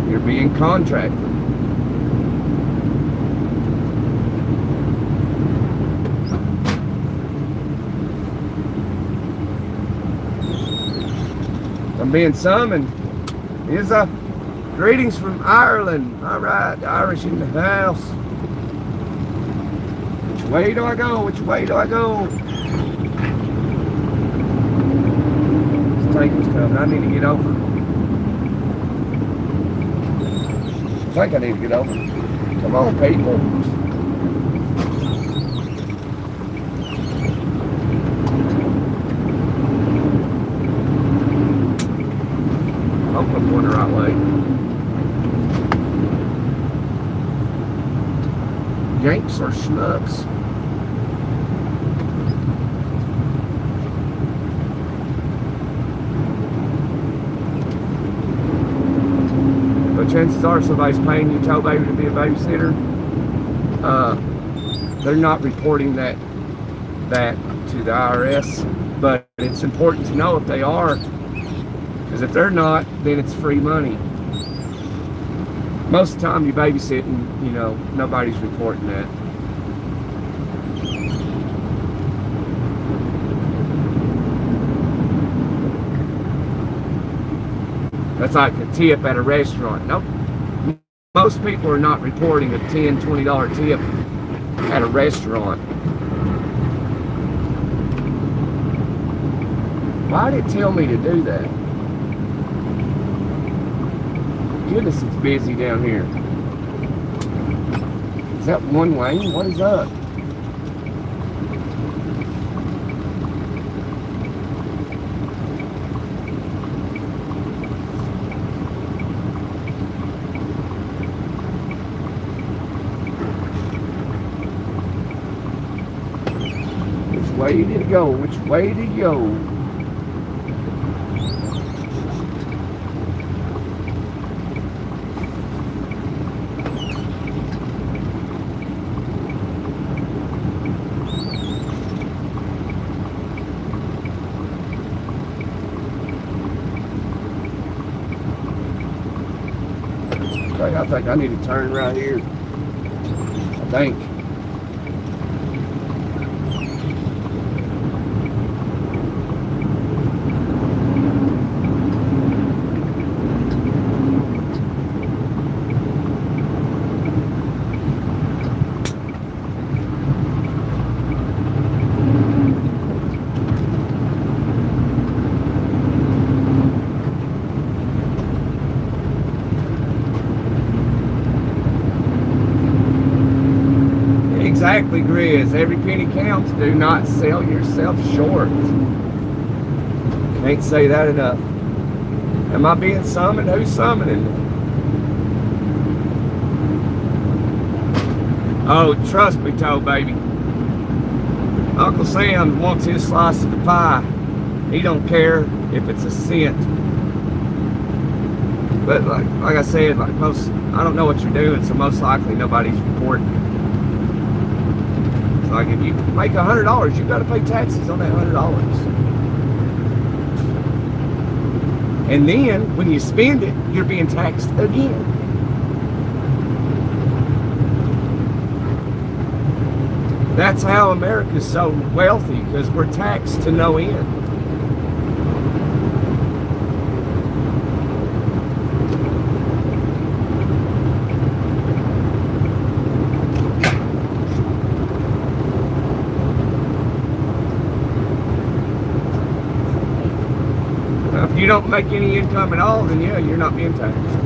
S1: You're being contracted. I'm being summoned. Here's a greetings from Ireland. All right, the Irish in the house. Which way do I go? Which way do I go? This tanker's coming. I need to get over. I think I need to get over. Come on, people. I hope I'm going the right way. Yanks or schmucks? But chances are somebody's paying you, tow baby, to be a babysitter. They're not reporting that to the IRS, but it's important to know if they are, because if they're not, then it's free money. Most of the time you're babysitting, you know, nobody's reporting that. That's like a tip at a restaurant. Nope. Most people are not reporting a $10, $20 tip at a restaurant. Why did it tell me to do that? Goodness, it's busy down here. Is that one lane? What is up? Which way did it go? Which way did it go? I think I need to turn right here. I think. Exactly, Grizz. Every penny counts. Do not sell yourself short. Can't say that enough. Am I being summoned? Who's summoning me? Oh, trust me, Toe Baby. Uncle Sam wants his slice of the pie. He don't care if it's a cent. But like I said, I don't know what you're doing, so most likely nobody's reporting you. It's like if you make $100, you got to pay taxes on that $100. And then when you spend it, you're being taxed again. That's how America's so wealthy, because we're taxed to no end. Now, if you don't make any income at all, then yeah, you're not being taxed.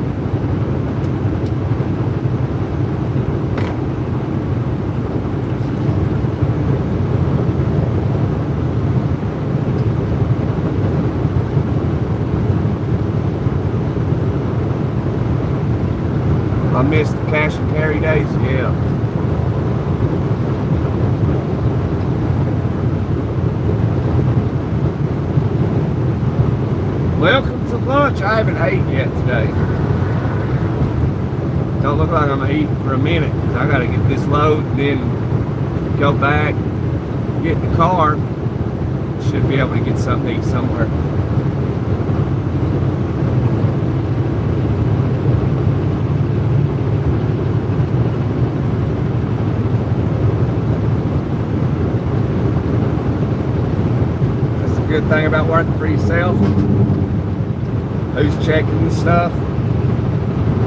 S1: I missed the cash and carry days, yeah. Welcome to lunch. I haven't ate yet today. Don't look like I'm eating for a minute, because I got to get this load and then go back, get in the car. Should be able to get something to eat somewhere. Good thing about working for yourself. Who's checking the stuff?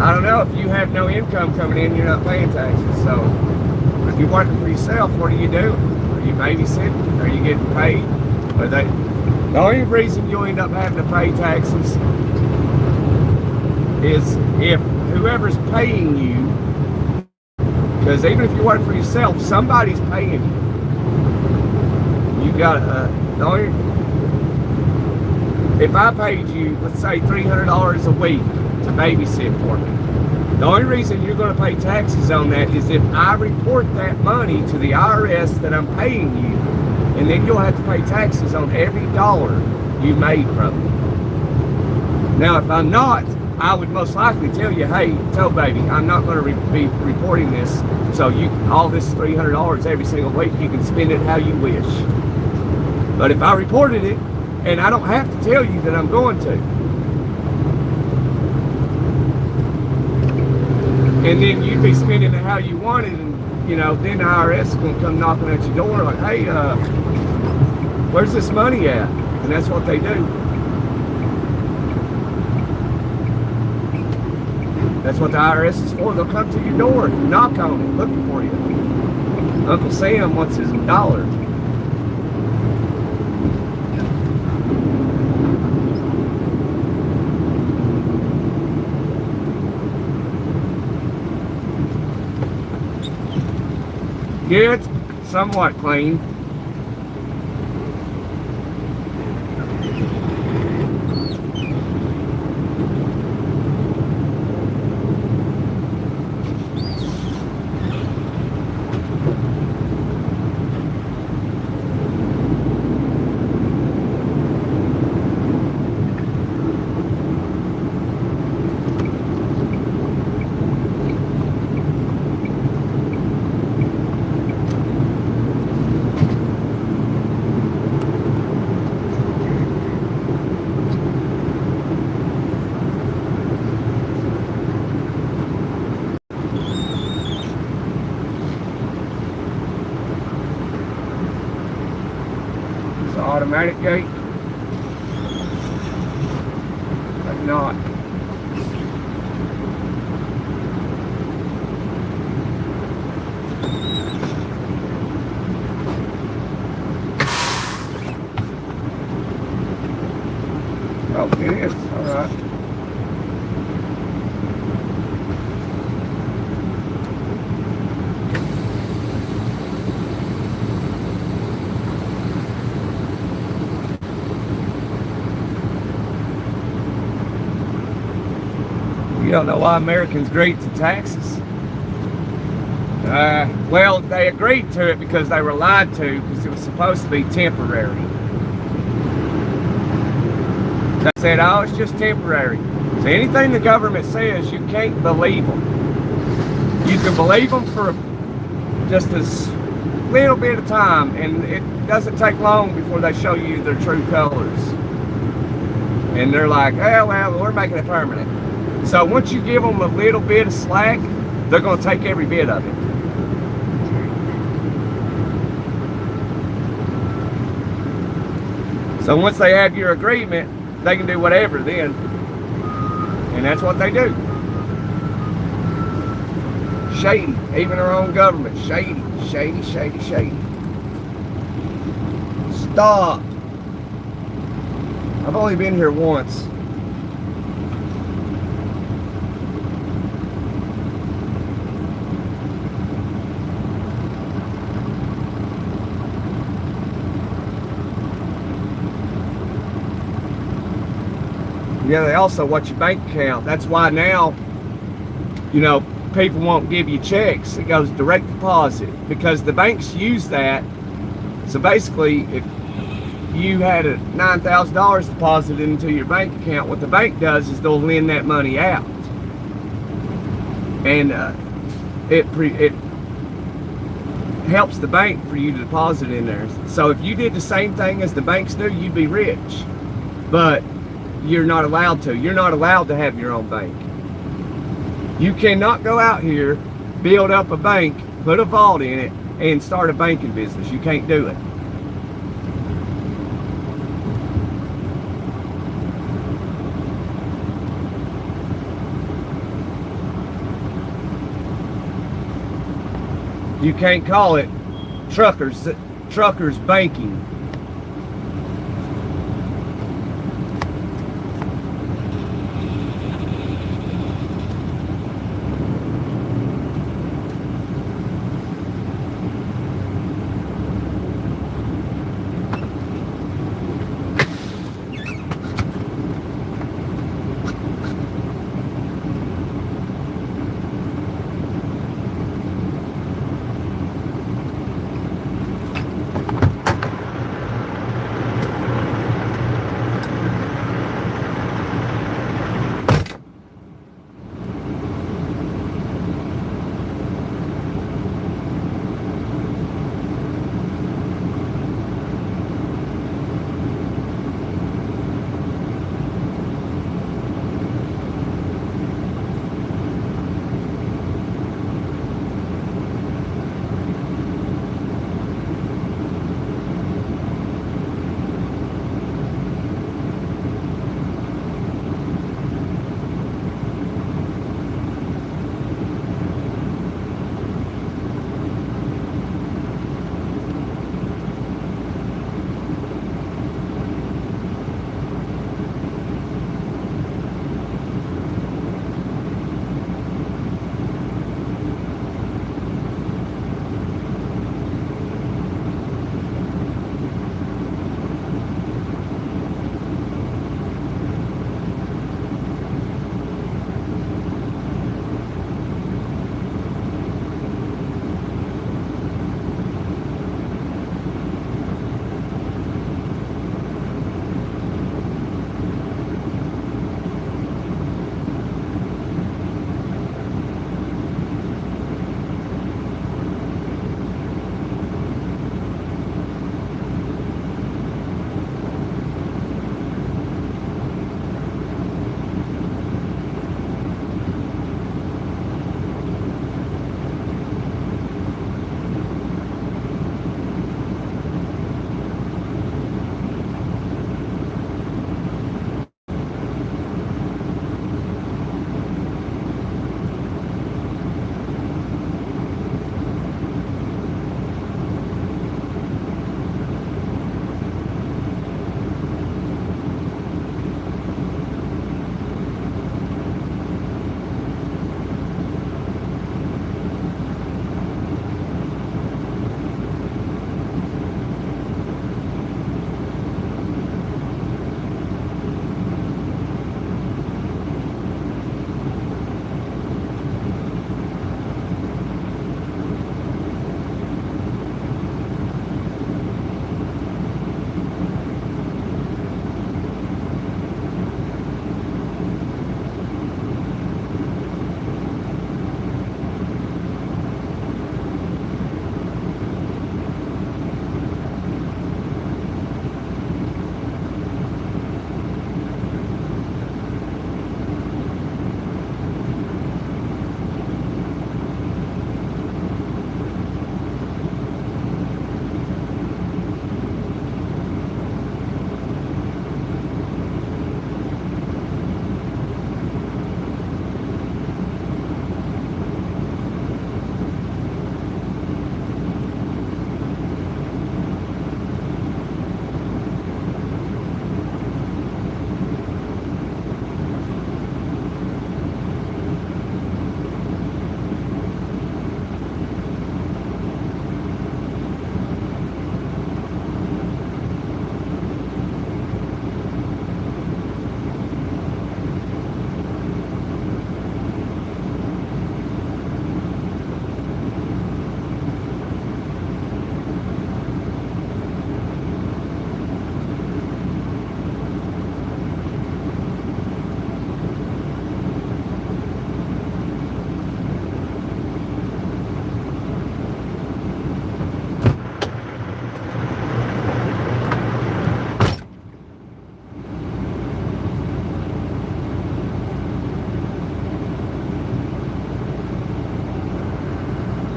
S1: I don't know. If you have no income coming in, you're not paying taxes. So if you're working for yourself, what do you do? Are you babysitting? Are you getting paid? The only reason you'll end up having to pay taxes is if whoever's paying you, because even if you work for yourself, somebody's paying you. You got the only. If I paid you, let's say $300 a week to babysit for me, the only reason you're going to pay taxes on that is if I report that money to the IRS that I'm paying you, and then you'll have to pay taxes on every dollar you made from it. Now, if I'm not, I would most likely tell you, hey, Toe Baby, I'm not going to be reporting this, so all this $300 every single week, you can spend it how you wish. But if I reported it, and I don't have to tell you that I'm going to. And then you'd be spending it how you wanted, and then the IRS is going to come knocking at your door like, hey, where's this money at? And that's what they do. That's what the IRS is for. They'll come to your door, knock on it, looking for you. Uncle Sam wants his dollar. Yeah, it's somewhat clean. Automatic gate, but not. Oh, it is. All right. don't know why Americans agreed to taxes. Well, they agreed to it because they were lied to, because it was supposed to be temporary. They said, oh, it's just temporary. So anything the government says, you can't believe them. You can believe them for just a little bit of time, and it doesn't take long before they show you their true colors. And they're like, oh, well, we're making it permanent. So once you give them a little bit of slack, they're going to take every bit of it. So once they have your agreement, they can do whatever then. And that's what they do. Shady. Even our own government. Shady, shady, shady, shady. Stop. I've only been here once. Yeah, they also watch your bank account. That's why now, you know, people won't give you checks. It goes direct deposit because the banks use that. So basically, if you had a $9,000 deposited into your bank account, what the bank does is they'll lend that money out. And it helps the bank for you to deposit in there. So if you did the same thing as the banks do, you'd be rich. But you're not allowed to. You're not allowed to have your own bank. You cannot go out here, build up a bank, put a vault in it, and start a banking business. You can't do it. You can't call it truckers banking.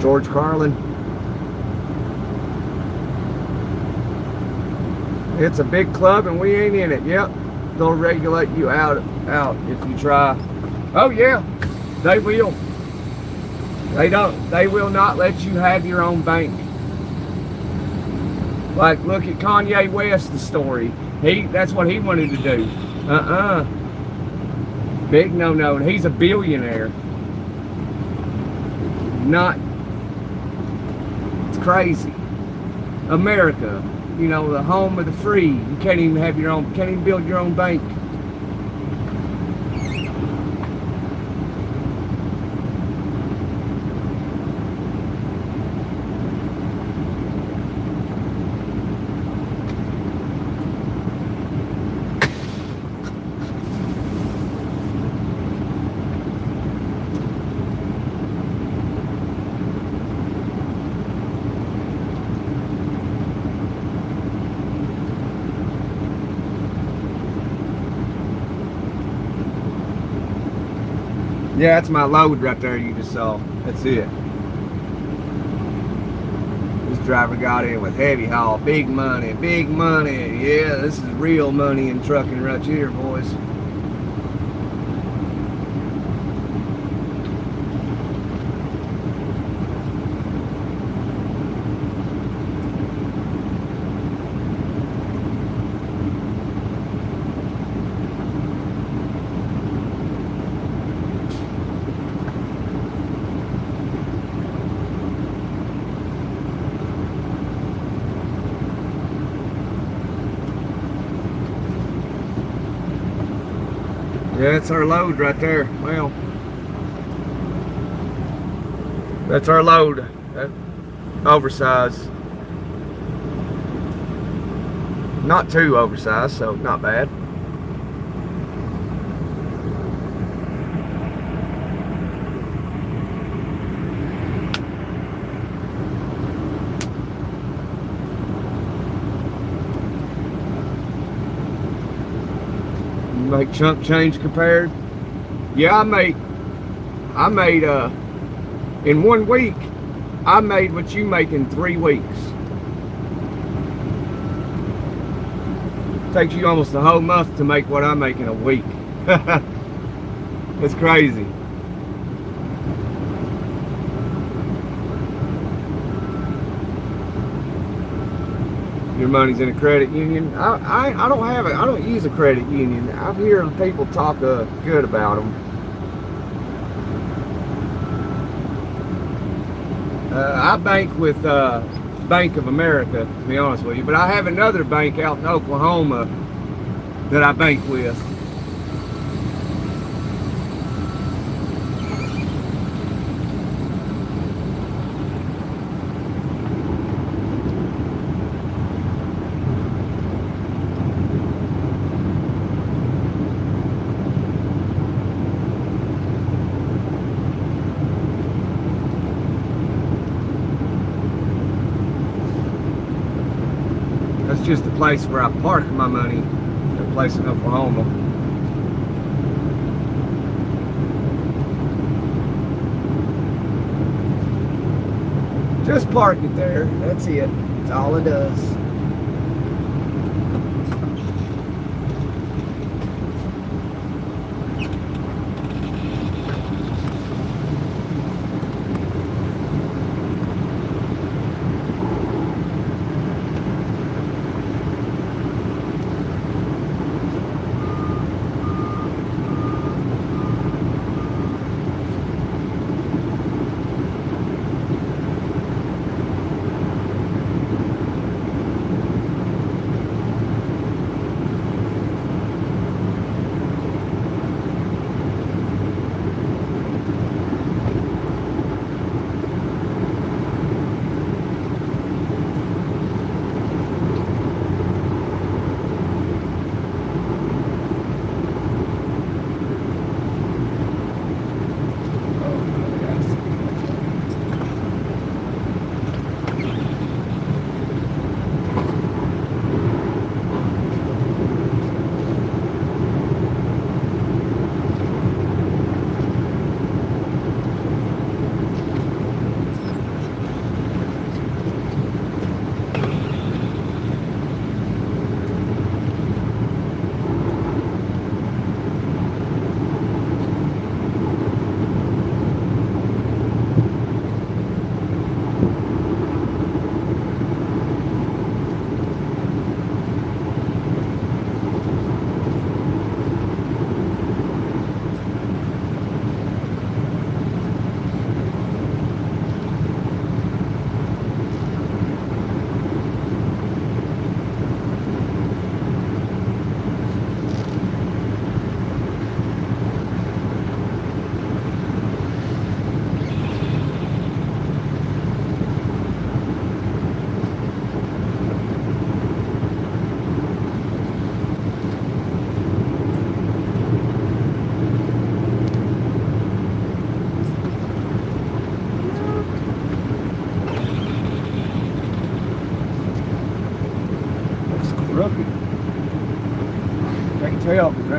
S1: George Carlin. It's a big club and we ain't in it. Yep. They'll regulate you out if you try. Oh yeah, they will. They will not let you have your own bank. Like, look at Kanye West's story. That's what he wanted to do. Big no-no. And he's a billionaire. It's crazy. America, you know, the home of the free. You can't even build your own bank. Yeah, that's my load right there you just saw. That's it. This driver got in with heavy haul, big money, big money. Yeah, this is real money in trucking right here, boys. Yeah, that's our load right there. Well, that's our load. Oversize. Not too oversized, so not bad. Make chunk change compared. Yeah, I made in 1 week I made what you make in 3 weeks. Takes you almost a whole month to make what I make in a week. That's crazy. Your money's in a credit union. I don't have it. I don't use a credit union. I hear people talk good about them. I bank with Bank of America, to be honest with you, but I have another bank out in Oklahoma that I bank with. That's just the place where I park my money, a place in Oklahoma. Just park it there, that's it. That's all it does.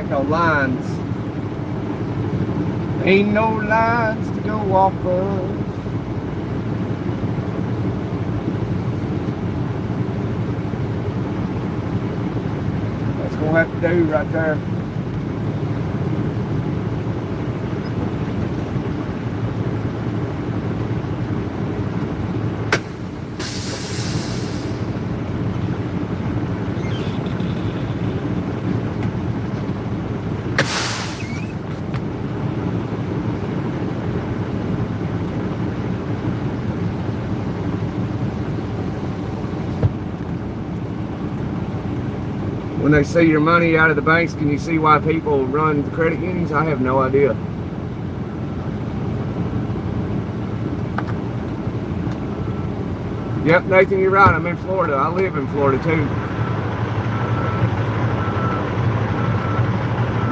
S1: ain't no lines. Ain't no lines to go off of. That's gonna have to do right there. When they see your money out of the banks, can you see why people run the credit unions? I have no idea. Yep, Nathan, you're right. I'm in Florida. I live in Florida too.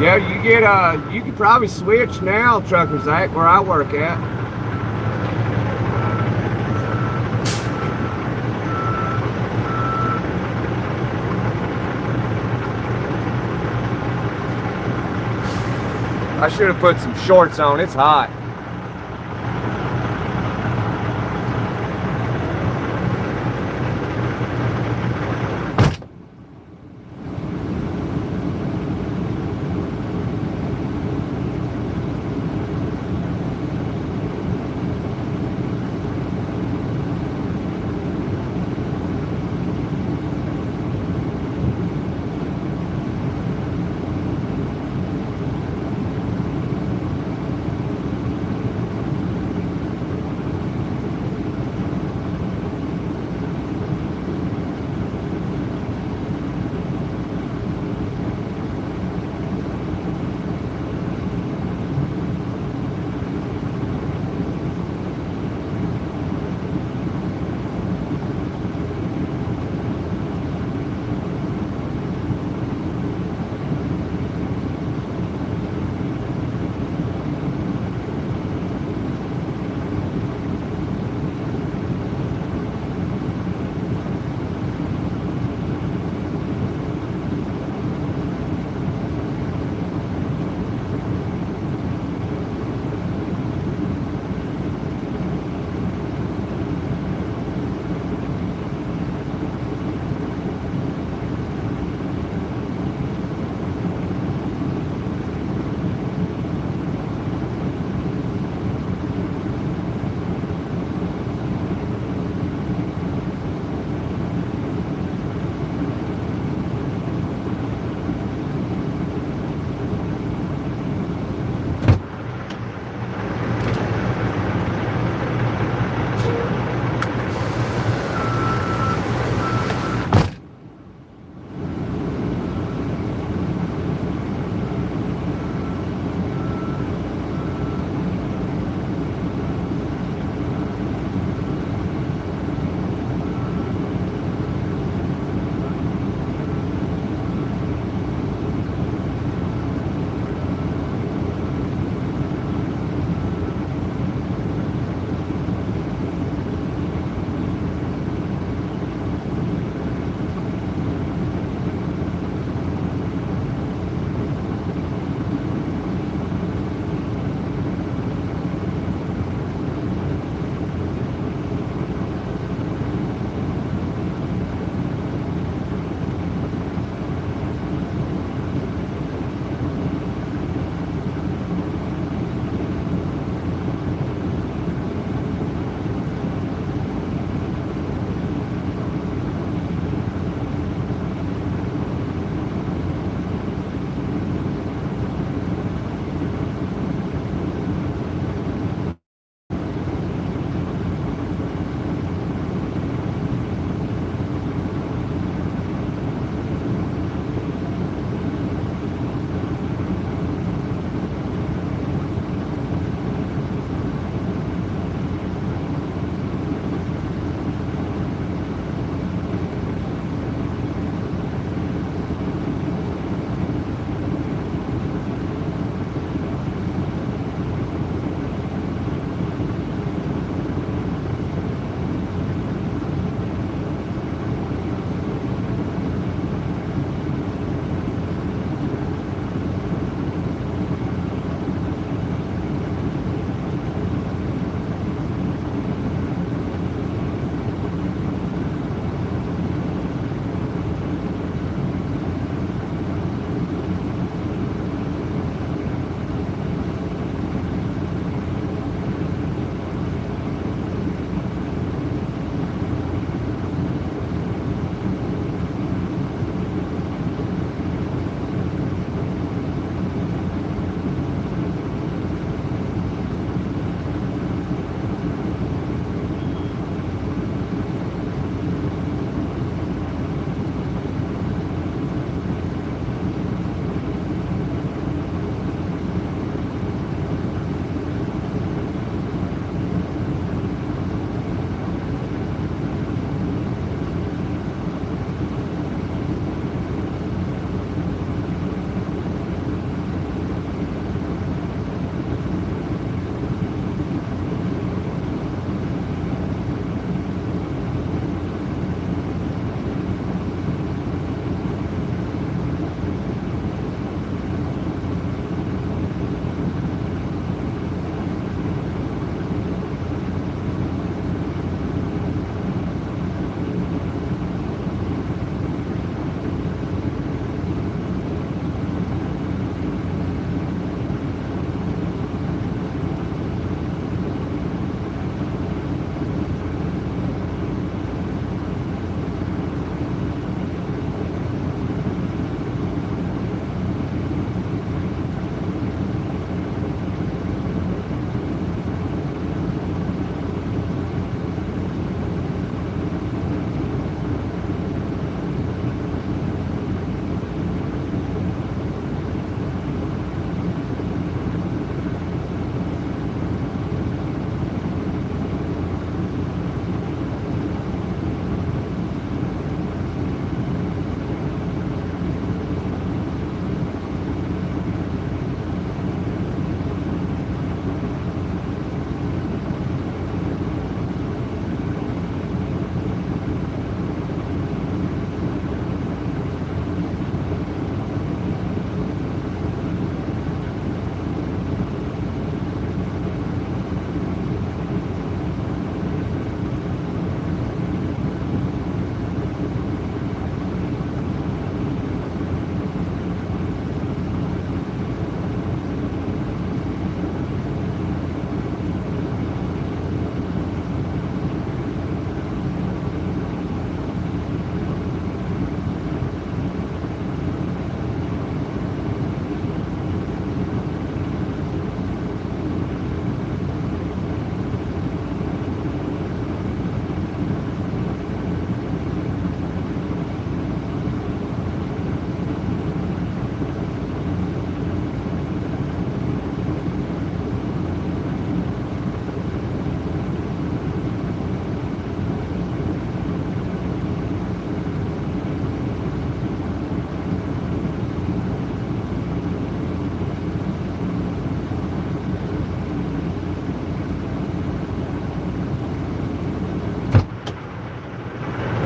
S1: Yeah, you could probably switch now, Trucker Zach, where I work at. I should have put some shorts on. It's hot.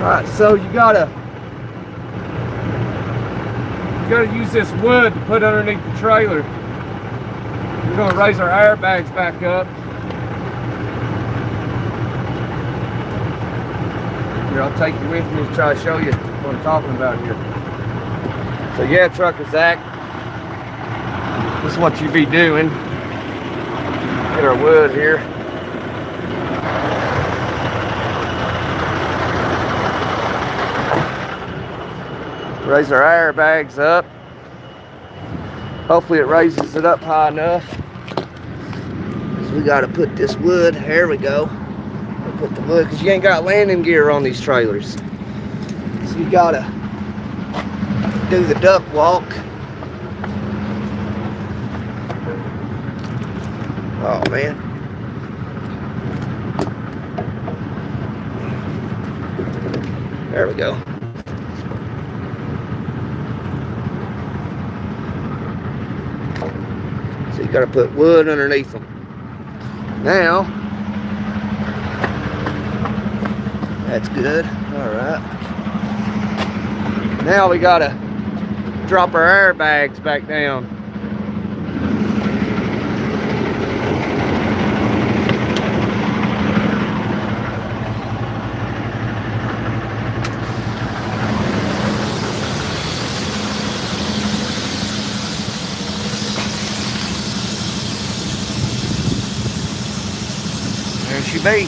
S1: Alright, so you gotta use this wood to put underneath the trailer. We're gonna raise our airbags back up. Here, I'll take you with me to try to show you what I'm talking about here. So yeah, Trucker Zach, this is what you be doing. Get our wood here. Raise our airbags up. Hopefully it raises it up high enough. So we got to put this wood. There we go. We'll put the wood because you ain't got landing gear on these trailers. So you got to do the duck walk. Oh man. There we go. So you got to put wood underneath them. Now, that's good. All right. Now we got to drop our airbags back down. There she be.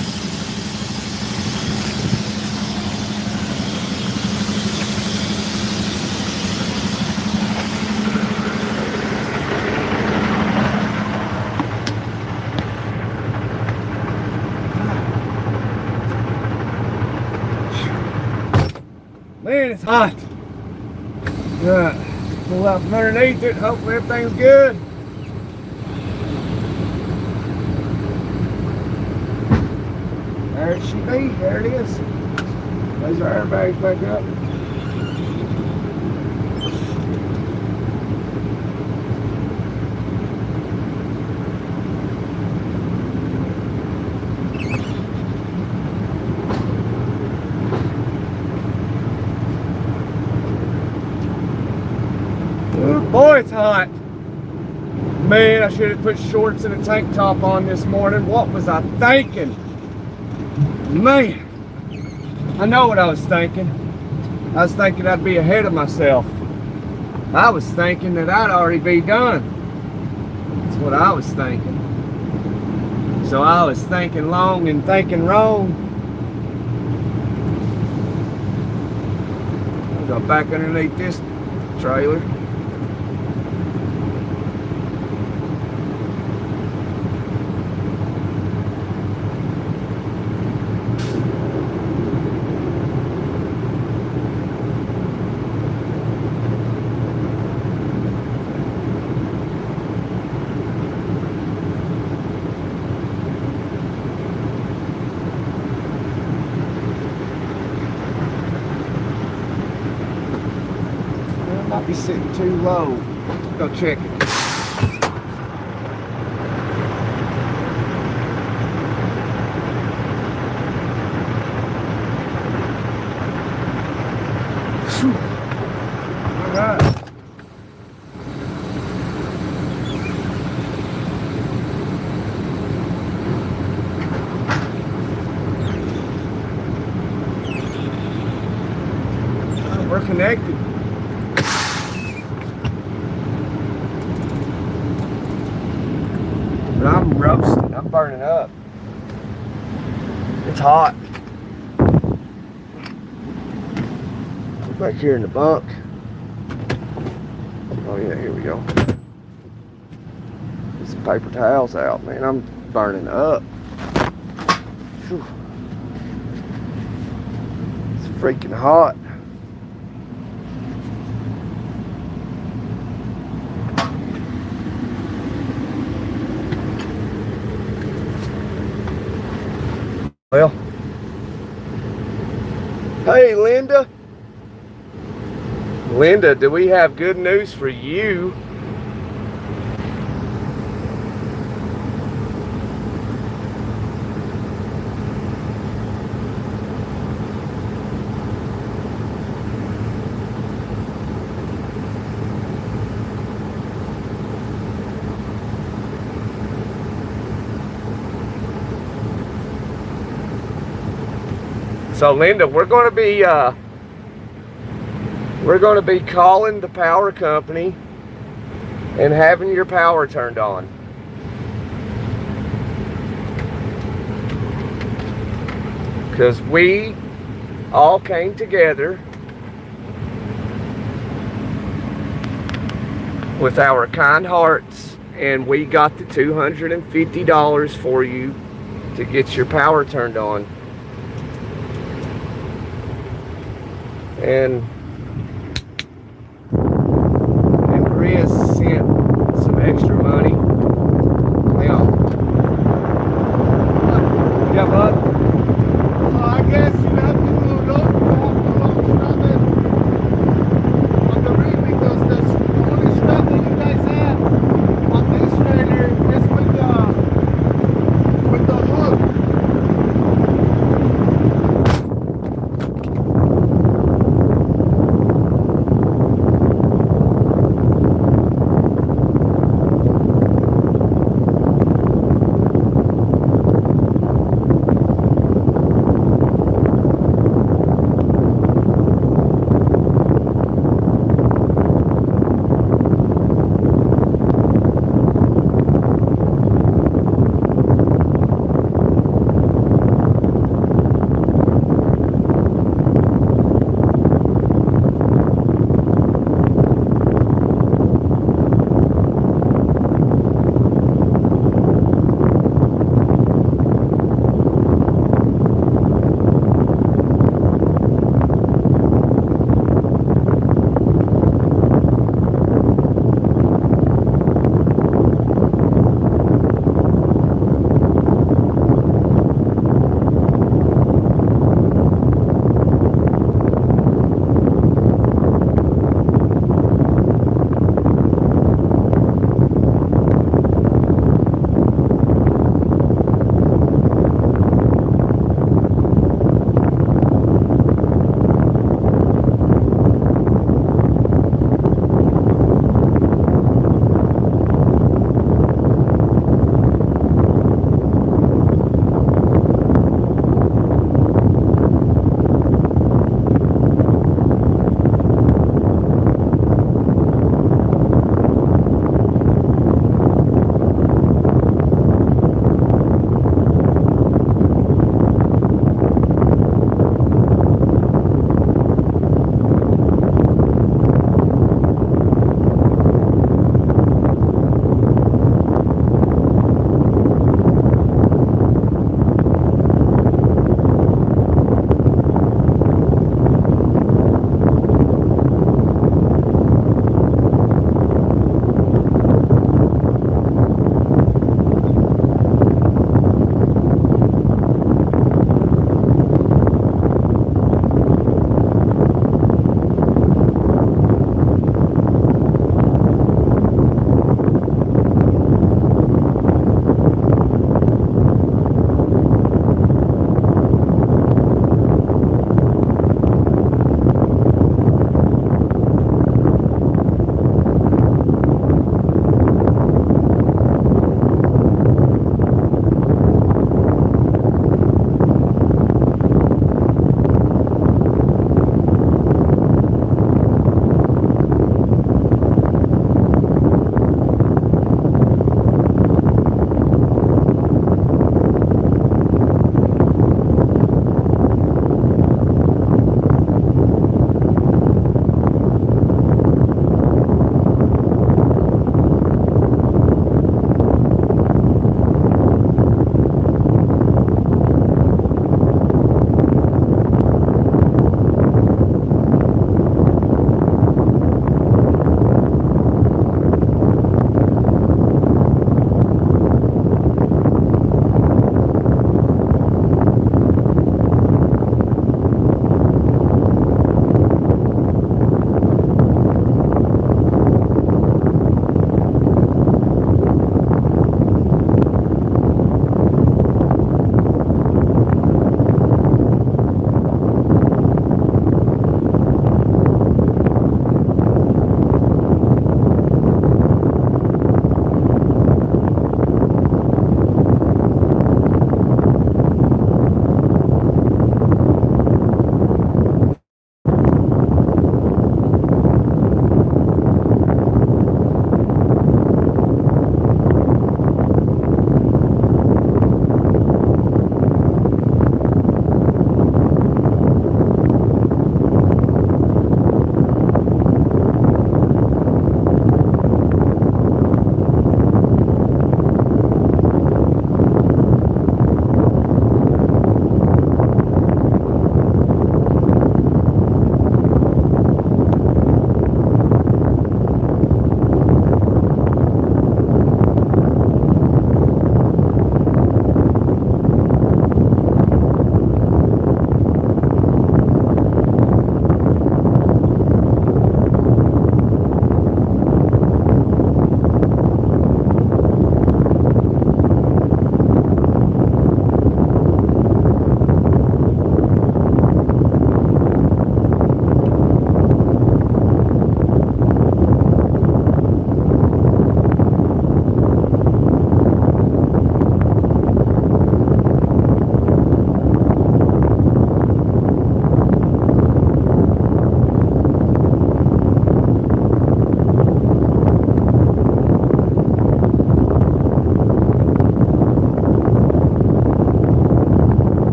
S1: Man, it's hot. Pull out from underneath it. Hopefully everything's good. There it should be. There it is. Raise our airbags back up. Oh boy, it's hot. Man, I should have put shorts and a tank top on this morning. What was I thinking? Man, I know what I was thinking. I was thinking I'd be ahead of myself. I was thinking that I'd already be done. That's what I was thinking. So I was thinking long and thinking wrong. I'll go back underneath this trailer. Might be sitting too low. Go check it. All right. We're connected. But I'm roasting, I'm burning up. It's hot. Back here in the bunk. Oh yeah, here we go. Get some paper towels out, man. I'm burning up. Whew. It's freaking hot. Well, hey Linda. Linda, do we have good news for you? So Linda, we're going to be calling the power company and having your power turned on. Because we all came together with our kind hearts, and we got the $250 for you to get your power turned on. And Chris sent some extra money. Now, yeah, bud.
S2: So I guess you have to load up on the rig because the only strap that you guys have on this trailer is with the hook.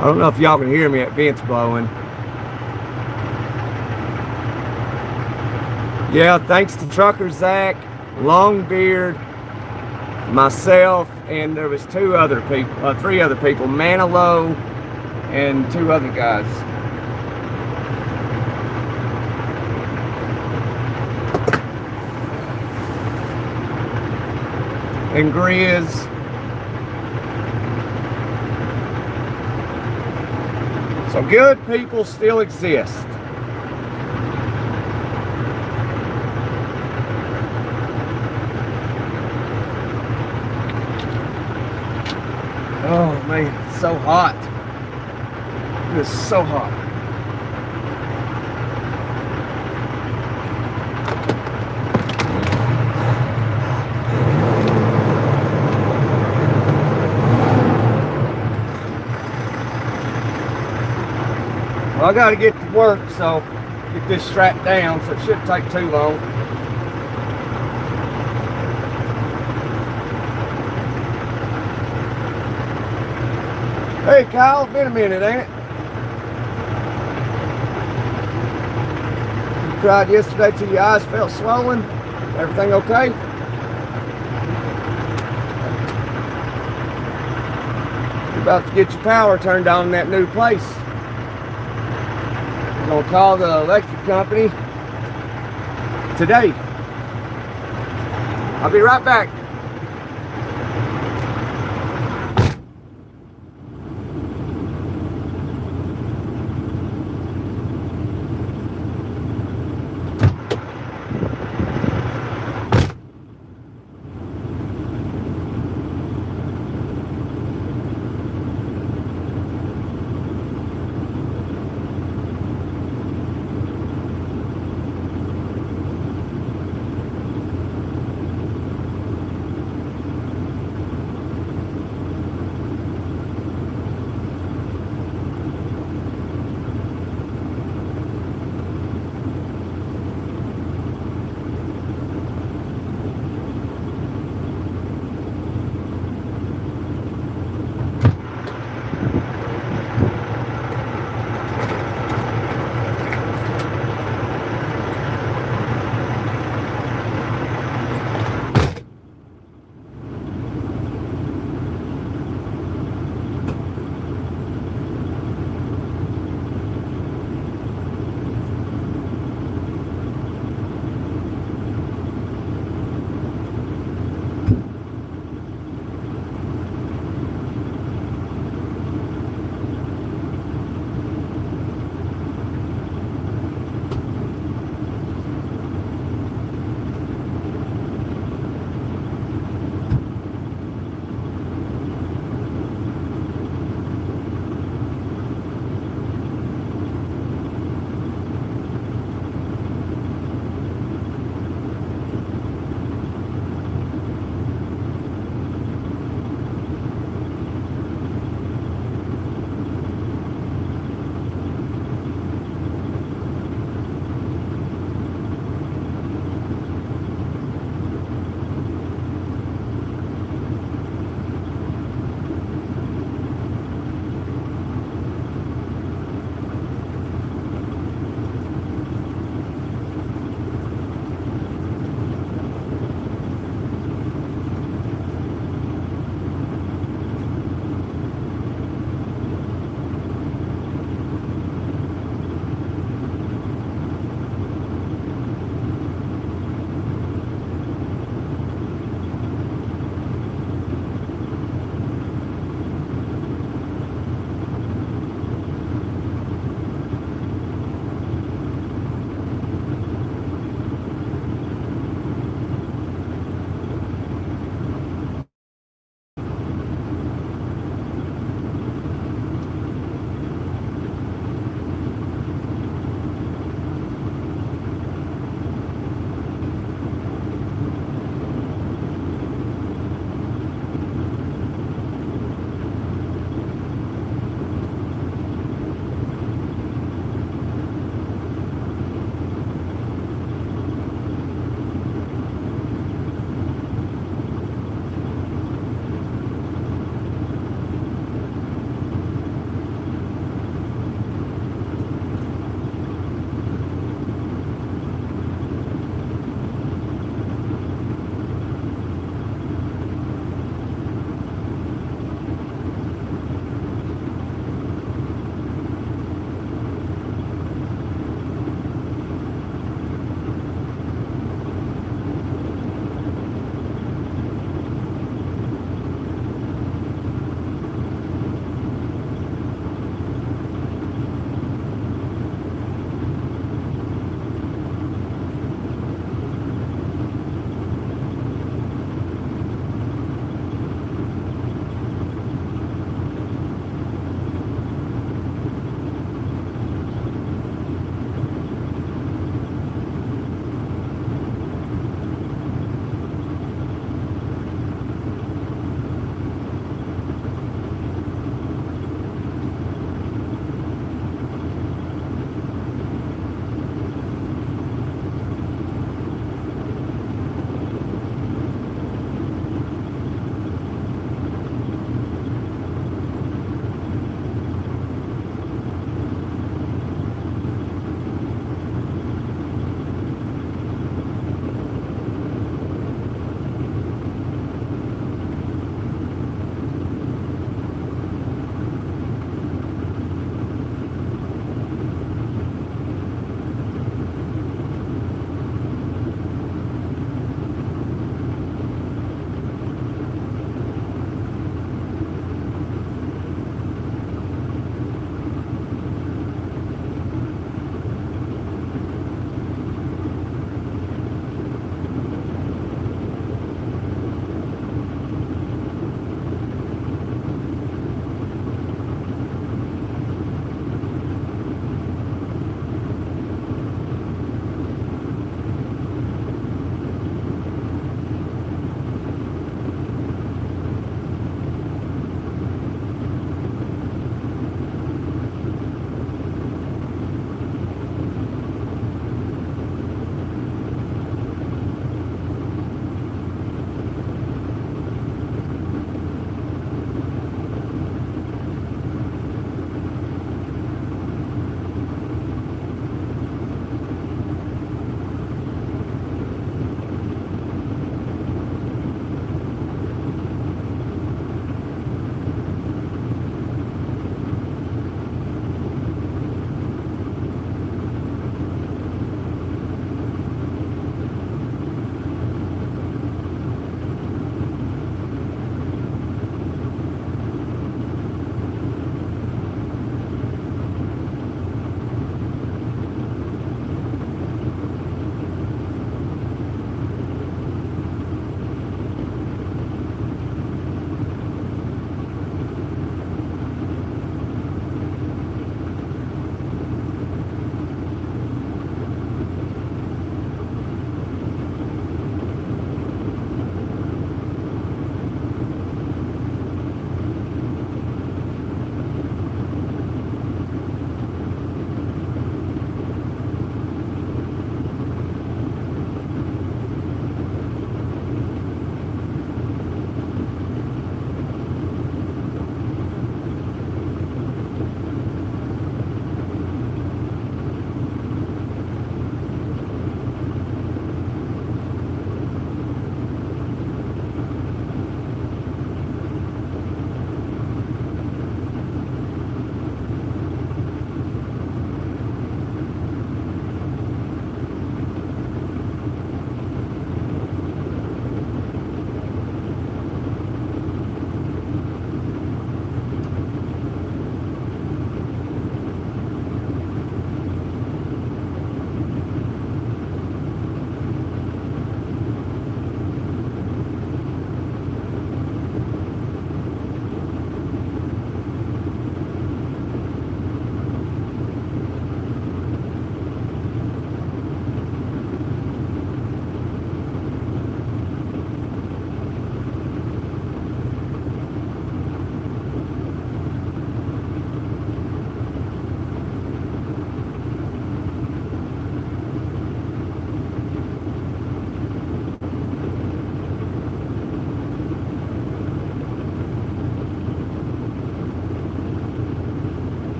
S1: I don't know if y'all can hear me, that vent's blowing. Yeah, thanks to Trucker Zach, Longbeard, myself, and there was three other people, Manilow, and 2 other guys. And Grizz. So good people still exist. Oh man, it's so hot. It is so hot. Well, I gotta get to work, so get this strapped down, so it shouldn't take too long. Hey Kyle, been a minute, ain't it? You cried yesterday till your eyes felt swollen. Everything okay? You're about to get your power turned on in that new place. I'm gonna call the electric company today. I'll be right back.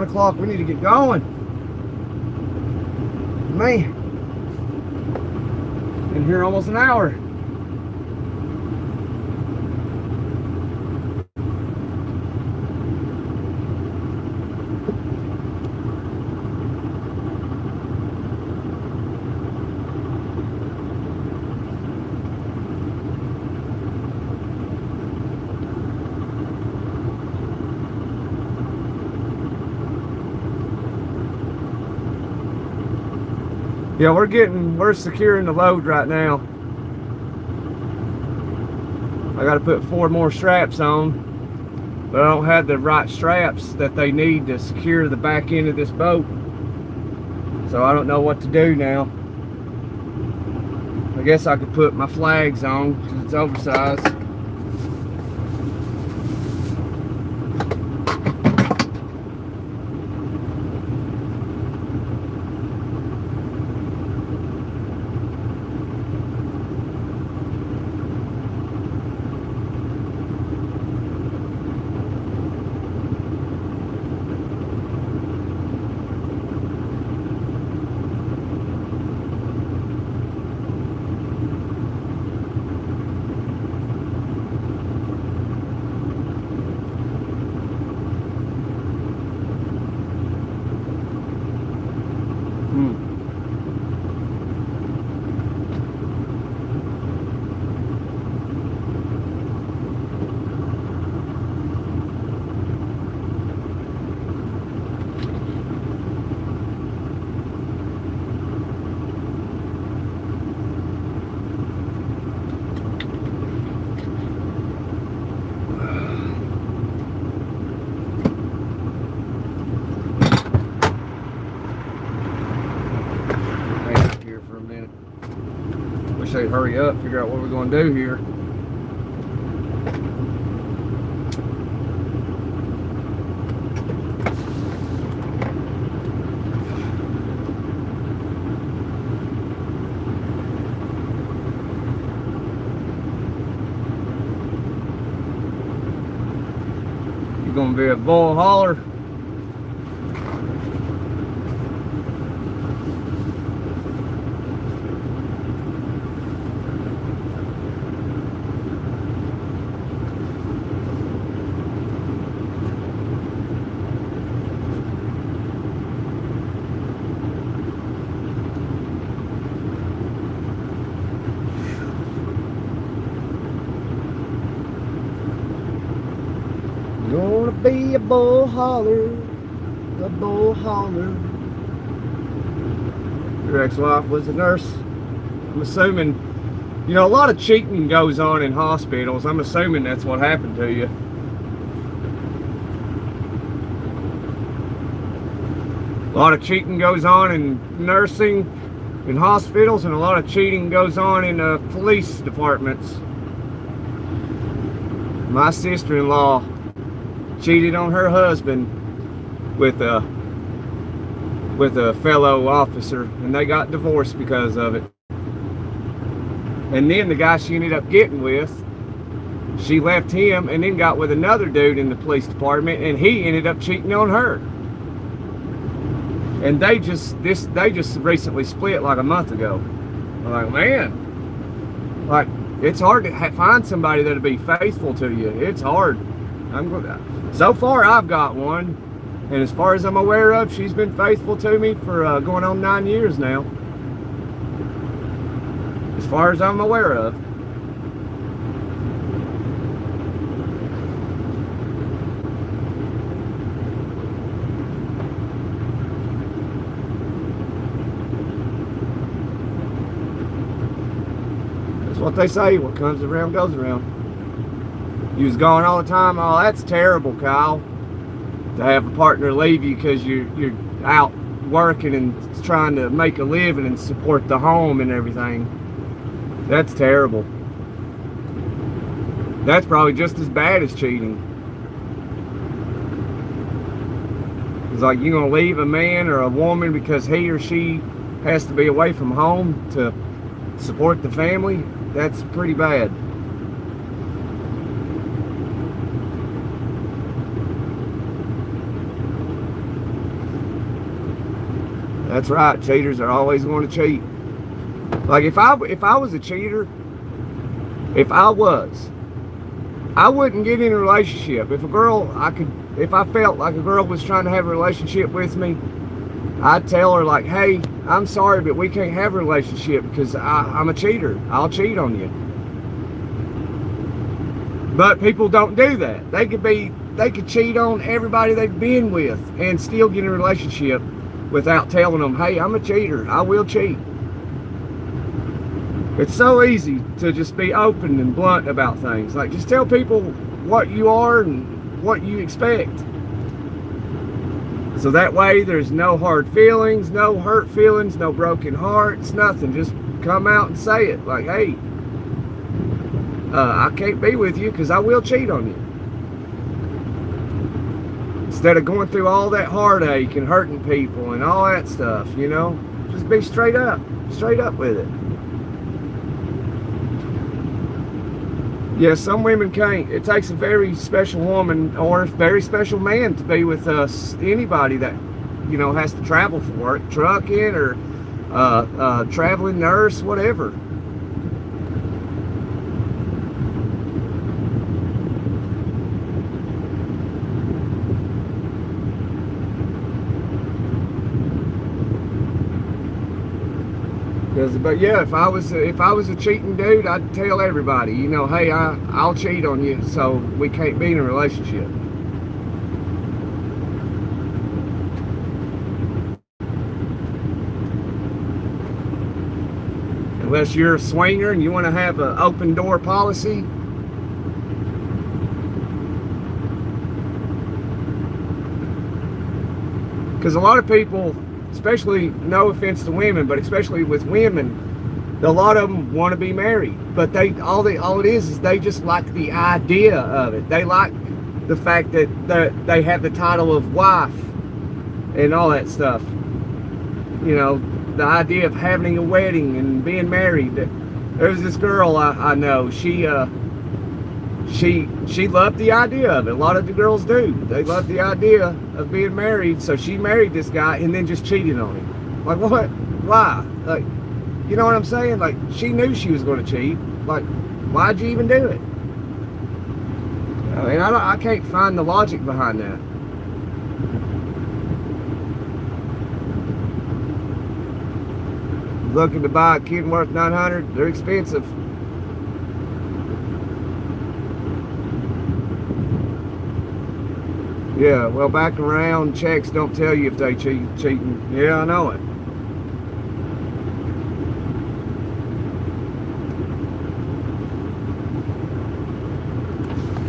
S1: o'clock. We need to get going. Man. Been here almost an hour. Yeah, we're securing the load right now. I got to put 4 more straps on, but I don't have the right straps that they need to secure the back end of this boat. So I don't know what to do now. I guess I could put my flags on because it's oversized. Say hurry up, figure out what we're going to do here. You're going to be a bull hauler. Gonna be a bull hauler, a bull hauler. Your ex-wife was a nurse. I'm assuming, you know, a lot of cheating goes on in hospitals. I'm assuming that's what happened to you. A lot of cheating goes on in nursing, in hospitals, and a lot of cheating goes on in police departments. My sister-in-law cheated on her husband with a fellow officer, and they got divorced because of it. And then the guy she ended up getting with, she left him and then got with another dude in the police department, and he ended up cheating on her. And they just recently split like a month ago. I'm like, man, like, it's hard to find somebody that'll be faithful to you. It's hard. So far, I've got one, and as far as I'm aware of, she's been faithful to me for going on 9 years now. As far as I'm aware of. That's what they say. What comes around goes around. You was gone all the time. Oh, that's terrible, Kyle. To have a partner leave you because you're out working and trying to make a living and support the home and everything. That's terrible. That's probably just as bad as cheating. It's like, you're gonna leave a man or a woman because he or she has to be away from home to support the family. That's pretty bad. That's right. Cheaters are always going to cheat. Like if I was a cheater, I wouldn't get in a relationship. If I felt like a girl was trying to have a relationship with me, I'd tell her like, hey, I'm sorry, but we can't have a relationship because I'm a cheater. I'll cheat on you. But people don't do that. They could cheat on everybody they've been with and still get in a relationship without telling them, hey, I'm a cheater. I will cheat. It's so easy to just be open and blunt about things. Like, just tell people what you are and what you expect. So that way there's no hard feelings, no hurt feelings, no broken hearts, nothing. Just come out and say it. Like, hey, I can't be with you because I will cheat on you. Instead of going through all that heartache and hurting people and all that stuff, you know, just be straight up with it. Yeah, some women can't. It takes a very special woman or a very special man to be with anybody that, you know, has to travel for work, trucking or traveling nurse, whatever. But yeah, if I was a cheating dude, I'd tell everybody, you know, hey, I'll cheat on you, so we can't be in a relationship. Unless you're a swinger and you want to have an open door policy. Because a lot of people, especially, no offense to women, but especially with women, a lot of them want to be married, but all it is they just like the idea of it. They like the fact that they have the title of wife and all that stuff. You know, the idea of having a wedding and being married. There's this girl I know. She loved the idea of it. A lot of the girls do. They love the idea of being married. So she married this guy and then just cheated on him. Like, what? Why? Like, you know what I'm saying? Like, she knew she was going to cheat. Like, why'd you even do it? I mean, I can't find the logic behind that. Looking to buy a Kenworth 900, they're expensive. Yeah, well, back around, checks don't tell you if they cheating. Yeah, I know it.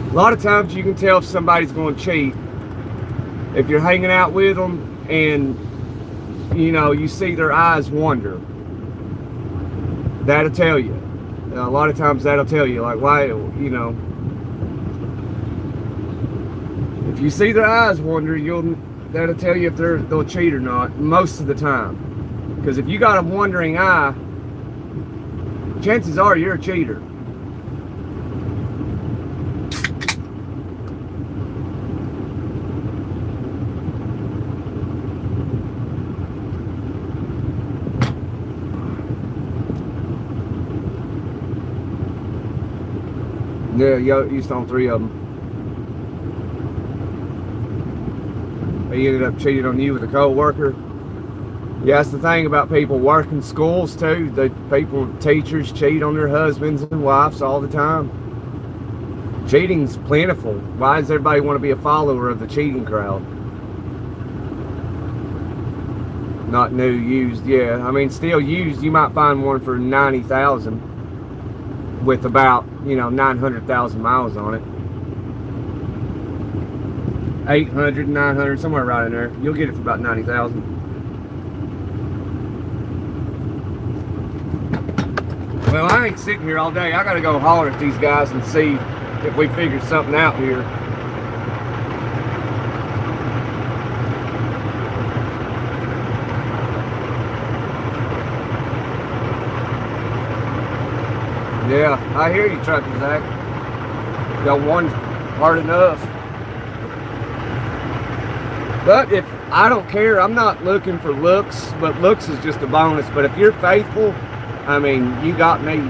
S1: A lot of times you can tell if somebody's going to cheat if you're hanging out with them and, you know, you see their eyes wander. That'll tell you. A lot of times that'll tell you, like, why, you know. If you see their eyes wander, that'll tell you if they'll cheat or not, most of the time. Because if you got a wandering eye, chances are you're a cheater. Yeah, used on 3 of them. He ended up cheating on you with a co-worker. Yeah, that's the thing about people working schools too. Teachers cheat on their husbands and wives all the time. Cheating's plentiful. Why does everybody want to be a follower of the cheating crowd? Not new, used. Yeah, I mean, still used. You might find one for $90,000 with about, you know, 900,000 miles on it. 800, 900, somewhere right in there. You'll get it for about 90,000. Well, I ain't sitting here all day. I gotta go holler at these guys and see if we figured something out here. Yeah, I hear you, trucker Zach. Got one hard enough. But if I don't care. I'm not looking for looks, but looks is just a bonus. But if you're faithful, I mean, you got me.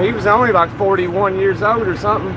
S1: He was only like 41 years old or something.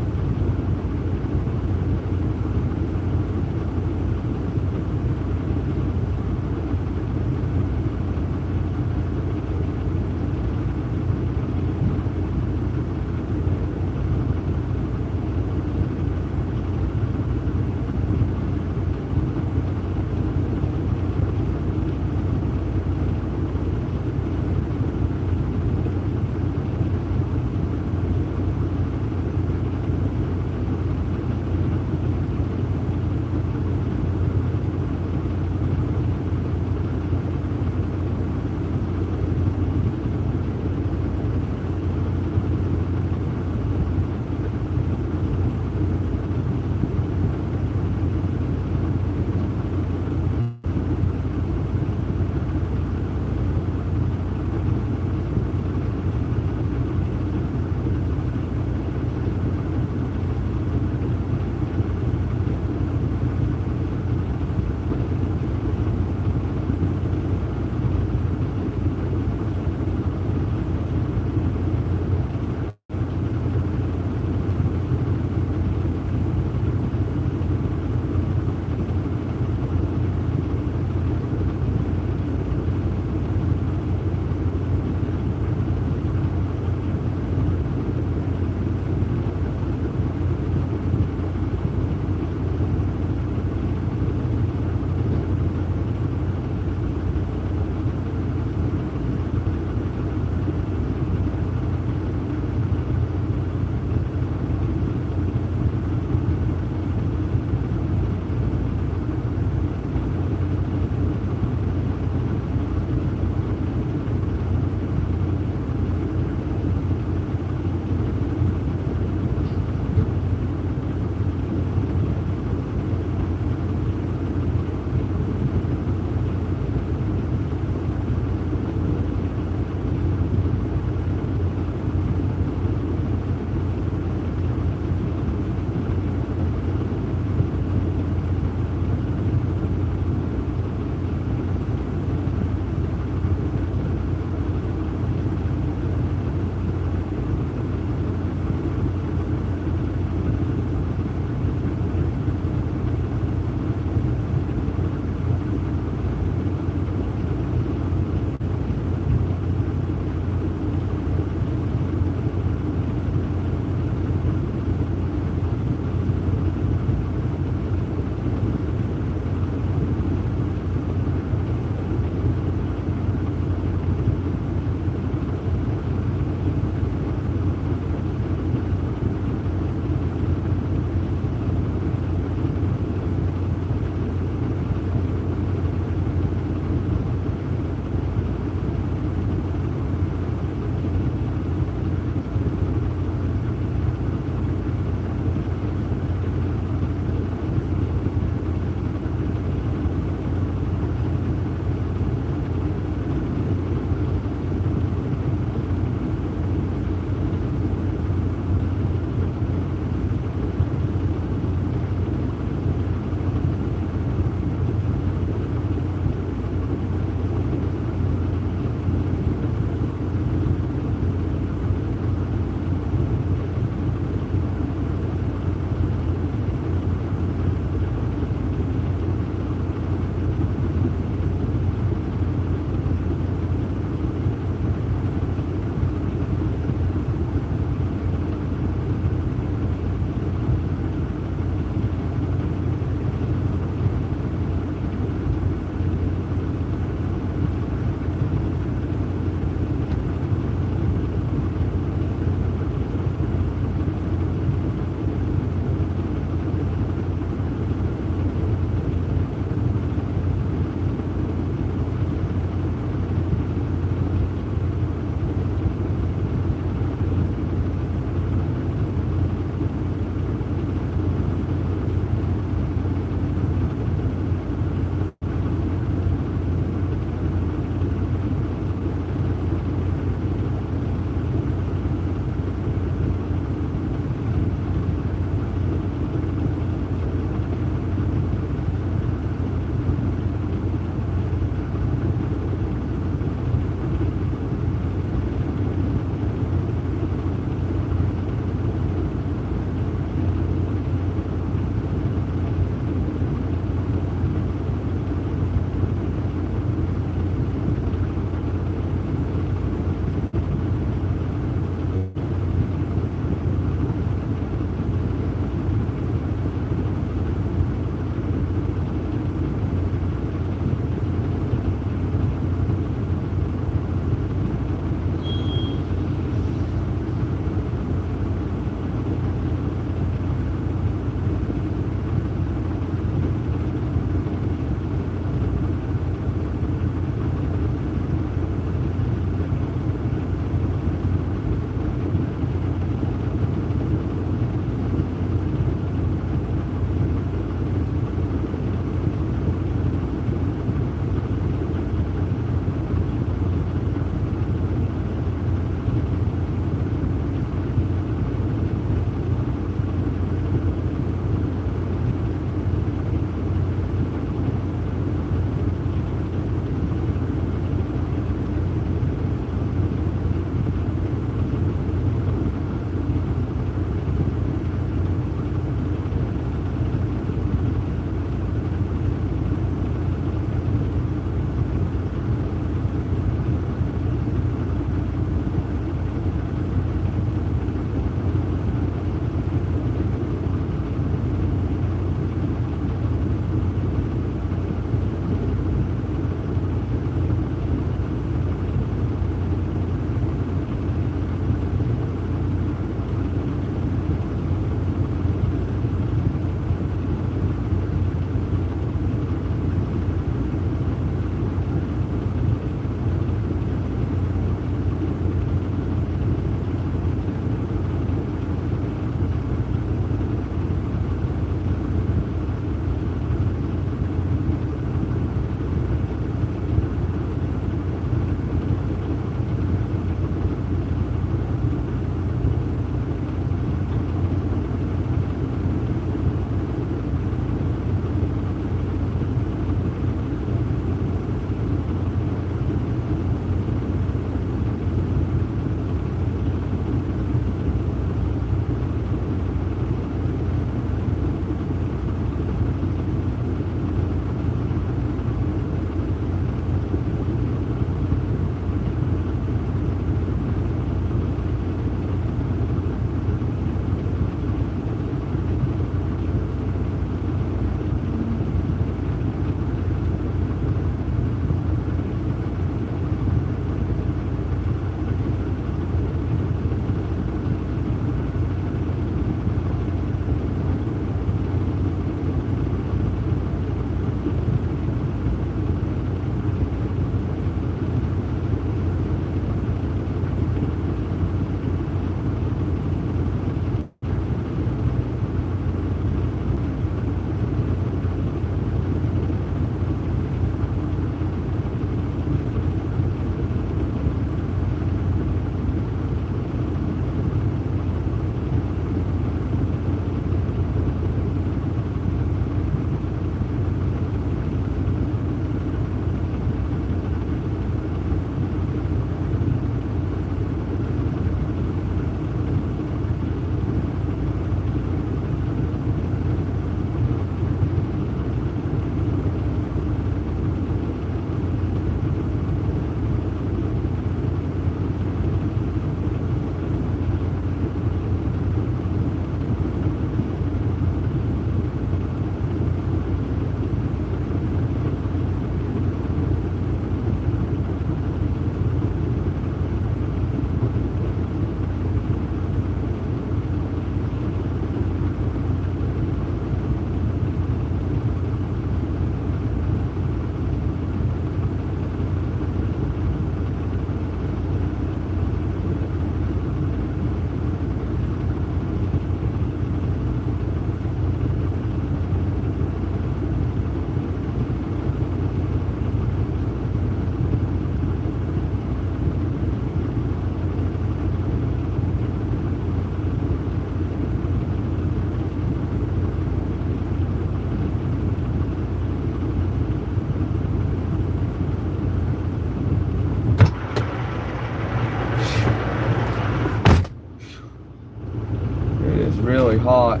S1: hot.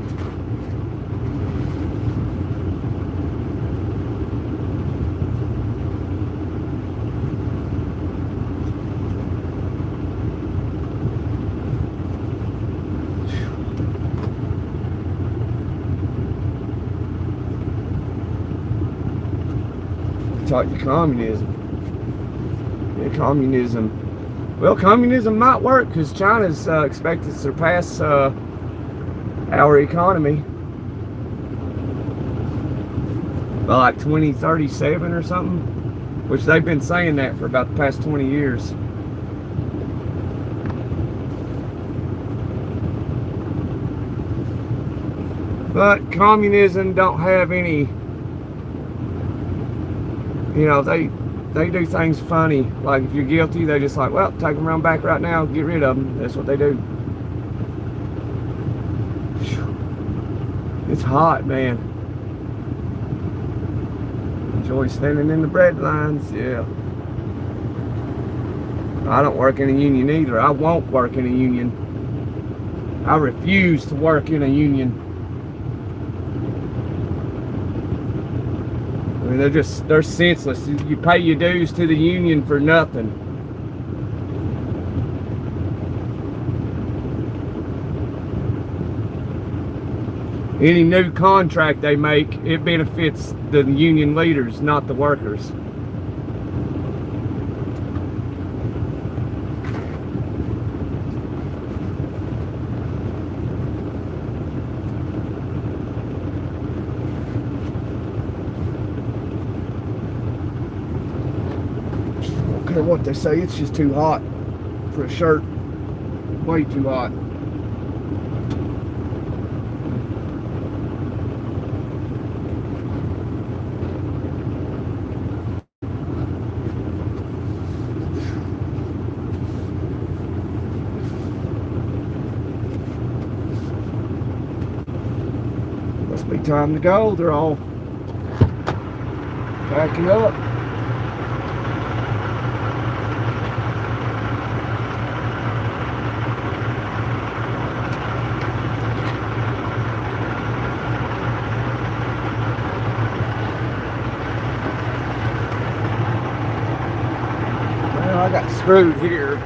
S1: Talk to communism. Yeah, communism. Well, communism might work because China's expected to surpass our economy by like 2037 or something, which they've been saying that for about the past 20 years. But communism don't have any, you know, they do things funny. Like if you're guilty, they just like, well, take them around back right now, get rid of them. That's what they do. It's hot, man. Enjoy standing in the bread lines, yeah. I don't work in a union either. I won't work in a union. I refuse to work in a union. I mean, they're senseless. You pay your dues to the union for nothing. Any new contract they make, it benefits the union leaders, not the workers. I don't care what they say, it's just too hot for a shirt. Way too hot. Must be time to go. They're all backing up. Well, I got screwed here.